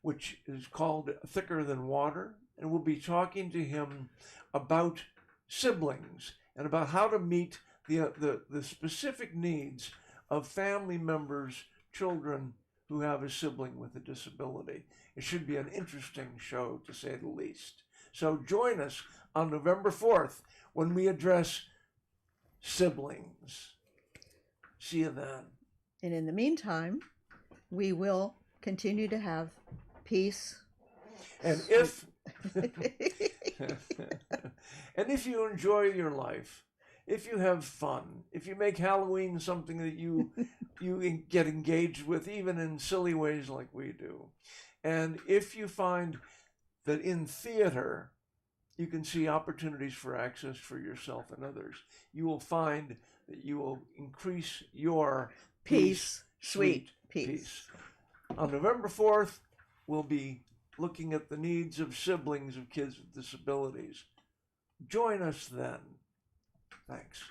which is called Thicker Than Water, and we'll be talking to him about siblings and about how to meet the specific needs of family members, children who have a sibling with a disability. It should be an interesting show, to say the least. So join us on November 4th when we address siblings. See you then. And in the meantime, we will continue to have peace. And if and if you enjoy your life, if you have fun, if you make Halloween something that you get engaged with, even in silly ways like we do, and if you find that in theater you can see opportunities for access for yourself and others, you will find that you will increase your peace, sweet peace. On November 4th, we'll be looking at the needs of siblings of kids with disabilities. Join us then. Thanks.